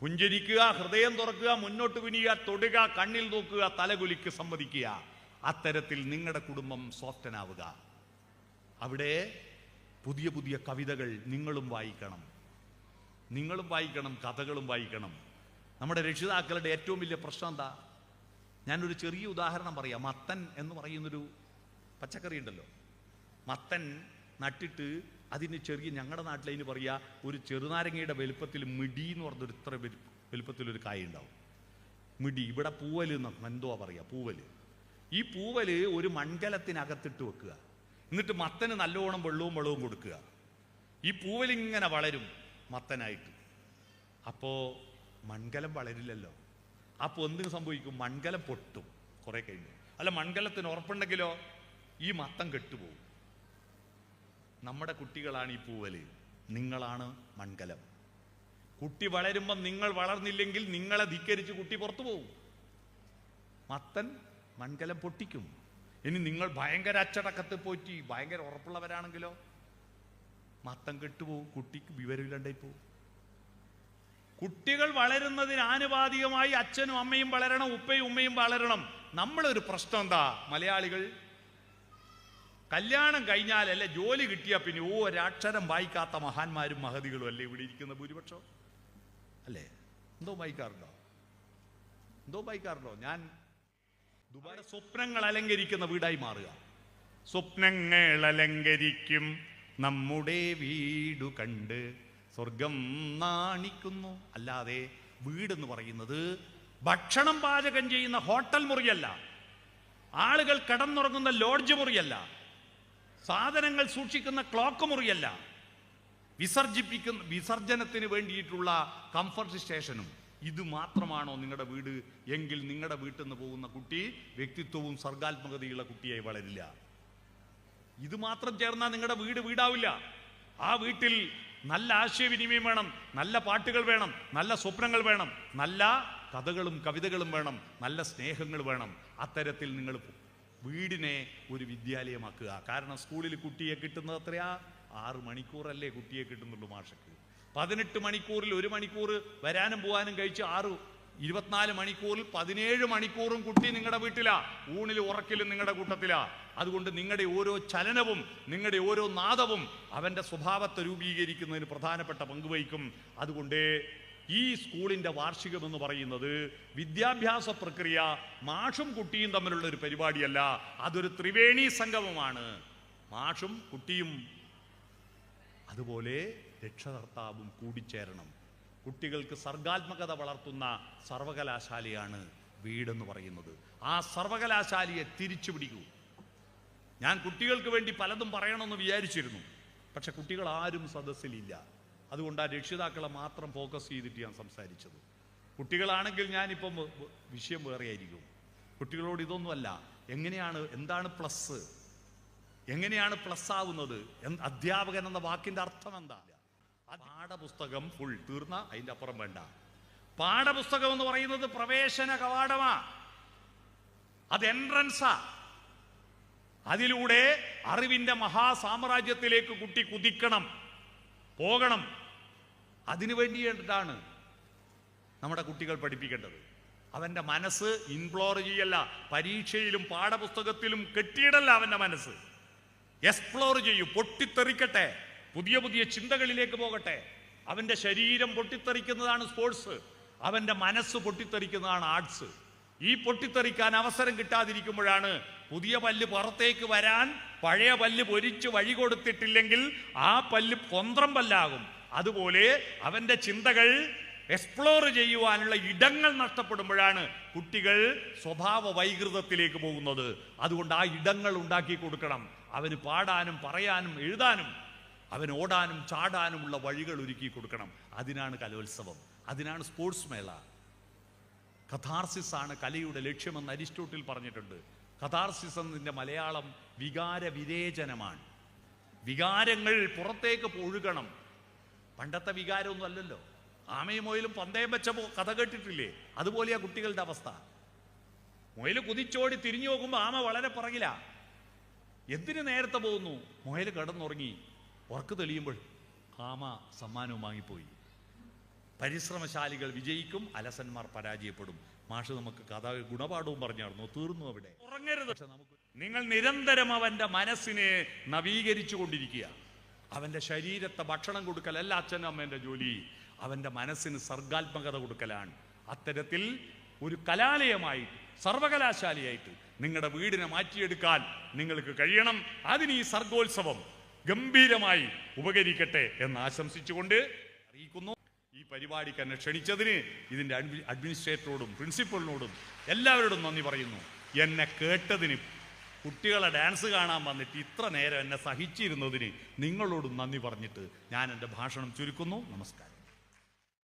പുഞ്ചിരിക്കുക, ഹൃദയം തുറക്കുക, മുന്നോട്ട് കുനിയുക, തൊടുക, കണ്ണിൽ നോക്കുക, തലകുലിക്ക് സമ്മതിക്കുക. അത്തരത്തിൽ നിങ്ങളുടെ കുടുംബം സോഫ്റ്റനാവുക. അവിടെ പുതിയ പുതിയ കവിതകൾ നിങ്ങളും വായിക്കണം, കഥകളും വായിക്കണം. നമ്മുടെ രക്ഷിതാക്കളുടെ ഏറ്റവും വലിയ പ്രശ്നം എന്താ? ഞാനൊരു ചെറിയ ഉദാഹരണം പറയാം. മത്തൻ എന്ന് പറയുന്നൊരു പച്ചക്കറി ഉണ്ടല്ലോ. മത്തൻ നട്ടിട്ട് അതിന് ഞങ്ങളുടെ നാട്ടിൽ അതിന് പറയുക, ഒരു ചെറുനാരങ്ങയുടെ വലുപ്പത്തിൽ മിടി എന്ന് പറഞ്ഞൊരു ഇത്ര വലുപ്പത്തിലൊരു കായ ഉണ്ടാവും. മിടി. ഇവിടെ പൂവല് എന്തോ പറയുക, പൂവല്. ഈ പൂവല് ഒരു മൺകലത്തിനകത്തിട്ട് വെക്കുക. എന്നിട്ട് മത്തന് നല്ലോണം വെള്ളവും കൊടുക്കുക. ഈ പൂവലിങ്ങനെ വളരും മത്തനായിട്ട്. അപ്പോൾ മൺകലം വളരില്ലല്ലോ. അപ്പോൾ എന്തിനു സംഭവിക്കും? മൺകലം പൊട്ടും കുറെ കഴിഞ്ഞ്. അല്ല, മൺകലത്തിന് ഉറപ്പുണ്ടെങ്കിലോ ഈ മത്തം കെട്ടുപോകും. നമ്മുടെ കുട്ടികളാണ് ഈ പൂവല്, നിങ്ങളാണ് മൺകലം. കുട്ടി വളരുമ്പം നിങ്ങൾ വളർന്നില്ലെങ്കിൽ നിങ്ങളെ ധിക്കരിച്ച് കുട്ടി പുറത്തു പോകും. മത്തൻ മൺകലം പൊട്ടിക്കും. ഇനി നിങ്ങൾ ഭയങ്കര അച്ചടക്കത്തിൽ പോറ്റി ഭയങ്കര ഉറപ്പുള്ളവരാണെങ്കിലോ മത്തം കെട്ടുപോകും, കുട്ടിക്ക് വിവരമില്ലാണ്ടായി പോകും. കുട്ടികൾ വളരുന്നതിന് ആനുപാതികമായി അച്ഛനും അമ്മയും വളരണം, ഉപ്പയും ഉമ്മയും വളരണം. നമ്മളൊരു പ്രശ്നം എന്താ മലയാളികൾ? കല്യാണം കഴിഞ്ഞാൽ അല്ലെ ജോലി കിട്ടിയാൽ പിന്നെ ഒരക്ഷരം വായിക്കാത്ത മഹാന്മാരും മഹതികളും അല്ലേ ഇവിടെ ഇരിക്കുന്ന ഭൂരിപക്ഷം അല്ലേ? എന്തോ വായിക്കാറുണ്ടോ? ഞാൻ ദുബായ് സ്വപ്നങ്ങൾ അലങ്കരിക്കുന്ന വീടായി മാറുക. സ്വപ്നങ്ങൾ അലങ്കരിക്കും നമ്മുടെ വീടു കണ്ട് സ്വർഗം നാണിക്കുന്നു. അല്ലാതെ വീടെന്ന് പറയുന്നത് ഭക്ഷണം പാചകം ചെയ്യുന്ന ഹോട്ടൽ മുറിയല്ല, ആളുകൾ കിടന്നുറങ്ങുന്ന ലോഡ്ജ് മുറിയല്ല, സാധനങ്ങൾ സൂക്ഷിക്കുന്ന ക്ലോക്ക് മുറിയല്ല, വിസർജനത്തിന് വേണ്ടിയിട്ടുള്ള കംഫർട്ട് സ്റ്റേഷനും. ഇത് മാത്രമാണോ നിങ്ങളുടെ വീട്? എങ്കിൽ നിങ്ങളുടെ വീട്ടിൽ നിന്ന് പോകുന്ന കുട്ടി വ്യക്തിത്വവും സർഗാത്മകതയുള്ള കുട്ടിയായി വളരില്ല. ഇത് മാത്രം ചേർന്നാൽ നിങ്ങളുടെ വീട് വീടാവില്ല. ആ വീട്ടിൽ നല്ല ആശയവിനിമയം വേണം, നല്ല പാട്ടുകൾ വേണം, നല്ല സ്വപ്നങ്ങൾ വേണം, നല്ല കഥകളും കവിതകളും വേണം, നല്ല സ്നേഹങ്ങൾ വേണം. അത്തരത്തിൽ നിങ്ങൾ വീടിനെ ഒരു വിദ്യാലയമാക്കുക. കാരണം സ്കൂളിൽ കുട്ടിയെ കിട്ടുന്നത് എത്രയാ? 6 മണിക്കൂറല്ലേ കുട്ടിയെ കിട്ടുന്നുള്ളൂ മാഷക്ക്. 18 മണിക്കൂറിൽ 1 മണിക്കൂർ വരാനും പോകാനും കഴിച്ച് 24 മണിക്കൂറിൽ 17 മണിക്കൂറും കുട്ടി നിങ്ങളുടെ വീട്ടിലാ, ഊണിലും ഉറക്കിലും നിങ്ങളുടെ കൂട്ടത്തിലാ. അതുകൊണ്ട് നിങ്ങളുടെ ഓരോ ചലനവും നിങ്ങളുടെ ഓരോ നാദവും അവൻ്റെ സ്വഭാവത്തെ രൂപീകരിക്കുന്നതിന് പ്രധാനപ്പെട്ട പങ്ക് വഹിക്കും. അതുകൊണ്ട് ഈ സ്കൂളിൻ്റെ വാർഷികം എന്ന് പറയുന്നത് വിദ്യാഭ്യാസ പ്രക്രിയ മാഷും കുട്ടിയും തമ്മിലുള്ള ഒരു പരിപാടിയല്ല, അതൊരു ത്രിവേണി സംഗമമാണ്. മാഷും കുട്ടിയും അതുപോലെ രക്ഷകർത്താവും കൂടിച്ചേരണം. കുട്ടികൾക്ക് സർഗാത്മകത വളർത്തുന്ന സർവകലാശാലയാണ് വീടെന്ന് പറയുന്നത്. ആ സർവകലാശാലയെ തിരിച്ചു പിടിക്കൂ. ഞാൻ കുട്ടികൾക്ക് വേണ്ടി പലതും പറയണമെന്ന് വിചാരിച്ചിരുന്നു, പക്ഷെ കുട്ടികൾ ആരും സദസ്സിലില്ല. അതുകൊണ്ട് ആ രക്ഷിതാക്കളെ മാത്രം ഫോക്കസ് ചെയ്തിട്ട് ഞാൻ സംസാരിച്ചത്. കുട്ടികളാണെങ്കിൽ ഞാനിപ്പം വിഷയം വേറെ ആയിരിക്കും. കുട്ടികളോട് ഇതൊന്നുമല്ല, എന്താണ് പ്ലസ്, എങ്ങനെയാണ് പ്ലസ് ആവുന്നത്, അധ്യാപകൻ എന്ന വാക്കിന്റെ അർത്ഥം എന്താ? പാഠപുസ്തകം ഫുൾ തീർന്ന അതിന്റെ അപ്പുറം വേണ്ട. പാഠപുസ്തകം എന്ന് പറയുന്നത് പ്രവേശന കവാടമാ, അത് എൻട്രൻസാ. അതിലൂടെ അറിവിന്റെ മഹാസാമ്രാജ്യത്തിലേക്ക് കുട്ടി കുതിക്കണം, പോകണം. അതിനു വേണ്ടിയിട്ടാണ് നമ്മുടെ കുട്ടികൾ പഠിപ്പിക്കേണ്ടത്. അവൻ്റെ മനസ്സ് ഇൻപ്ലോർ ചെയ്യല്ല, പരീക്ഷയിലും പാഠപുസ്തകത്തിലും കെട്ടിയിടല്ല. അവൻ്റെ മനസ്സ് എക്സ്പ്ലോർ ചെയ്യും, പൊട്ടിത്തെറിക്കട്ടെ, പുതിയ പുതിയ ചിന്തകളിലേക്ക് പോകട്ടെ. അവൻ്റെ ശരീരം പൊട്ടിത്തെറിക്കുന്നതാണ് സ്പോർട്സ്, അവൻ്റെ മനസ്സ് പൊട്ടിത്തെറിക്കുന്നതാണ് ആർട്സ്. ഈ പൊട്ടിത്തെറിക്കാൻ അവസരം കിട്ടാതിരിക്കുമ്പോഴാണ് പുതിയ പല്ല് പുറത്തേക്ക് വരാൻ പഴയ പല്ല് പൊരിച്ച് വഴി കൊടുത്തിട്ടില്ലെങ്കിൽ ആ പല്ല് കൊന്ത്രം പല്ലാകും. അതുപോലെ അവൻ്റെ ചിന്തകൾ എക്സ്പ്ലോർ ചെയ്യുവാനുള്ള ഇടങ്ങൾ നഷ്ടപ്പെടുമ്പോഴാണ് കുട്ടികൾ സ്വഭാവ വൈകൃതത്തിലേക്ക് പോകുന്നത്. അതുകൊണ്ട് ആ ഇടങ്ങൾ ഉണ്ടാക്കി കൊടുക്കണം. അവന് പാടാനും പറയാനും എഴുതാനും അവന് ഓടാനും ചാടാനുമുള്ള വഴികൾ ഒരുക്കി കൊടുക്കണം. അതിനാണ് കലോത്സവം, അതിനാണ് സ്പോർട്സ് മേള. കഥാർസിസ് ആണ് കലയുടെ ലക്ഷ്യമെന്ന് അരിസ്റ്റോട്ടിൽ പറഞ്ഞിട്ടുണ്ട്. കഥാർസിസ് എന്നതിൻ്റെ മലയാളം വികാര വിരേചനമാണ്. വികാരങ്ങൾ പുറത്തേക്ക് ഒഴുകണം. പണ്ടത്തെ വികാരമൊന്നും അല്ലല്ലോ. ആമയും മൊയിലും പന്തയം വെച്ച കഥ കേട്ടിട്ടില്ലേ? അതുപോലെയാ കുട്ടികളുടെ അവസ്ഥ. മൊയിൽ കുതിച്ചോടി തിരിഞ്ഞു നോക്കുമ്പോൾ ആമ വളരെ പുറകില. എന്തിനു നേരത്തെ പോകുന്നു? മൊയിൽ കിടന്നുറങ്ങി, ഉറക്ക് തെളിയുമ്പോൾ ആമ സമ്മാനവും വാങ്ങിപ്പോയി. പരിശ്രമശാലികൾ വിജയിക്കും, അലസന്മാർ പരാജയപ്പെടും. മാഷ് നമുക്ക് കഥ ഗുണപാഠവും പറഞ്ഞായിരുന്നു, തീർന്നു അവിടെ. ഉറങ്ങരുത്. പക്ഷെ നിങ്ങൾ നിരന്തരം അവന്റെ മനസ്സിനെ നവീകരിച്ചു കൊണ്ടിരിക്കുക. അവന്റെ ശരീരത്തെ ഭക്ഷണം കൊടുക്കലല്ല അച്ഛനും അമ്മേന്റെ ജോലി, അവന്റെ മനസ്സിന് സർഗാത്മകത കൊടുക്കലാണ്. അത്തരത്തിൽ ഒരു കലാലയമായിട്ട്, സർവകലാശാലയായിട്ട് നിങ്ങളുടെ വീടിനെ മാറ്റിയെടുക്കാൻ നിങ്ങൾക്ക് കഴിയണം. അതിന് ഈ സർഗോത്സവം ഗംഭീരമായി ഉപകരിക്കട്ടെ എന്ന് ആശംസിച്ചുകൊണ്ട് അറിയിക്കുന്നു. ഈ പരിപാടിക്ക് എന്നെ ക്ഷണിച്ചതിന് ഇതിൻ്റെ അഡ്മിനിസ്ട്രേറ്ററോടും പ്രിൻസിപ്പളിനോടും എല്ലാവരോടും നന്ദി പറയുന്നു. എന്നെ കേട്ടതിന്, കുട്ടികളെ ഡാൻസ് കാണാൻ വന്നിട്ട് ഇത്ര നേരം എന്നെ സഹിച്ചിരുന്നതിന് നിങ്ങളോടും നന്ദി പറഞ്ഞിട്ട് ഞാൻ എൻ്റെ ഭാഷണം ചുരുക്കുന്നു. നമസ്കാരം.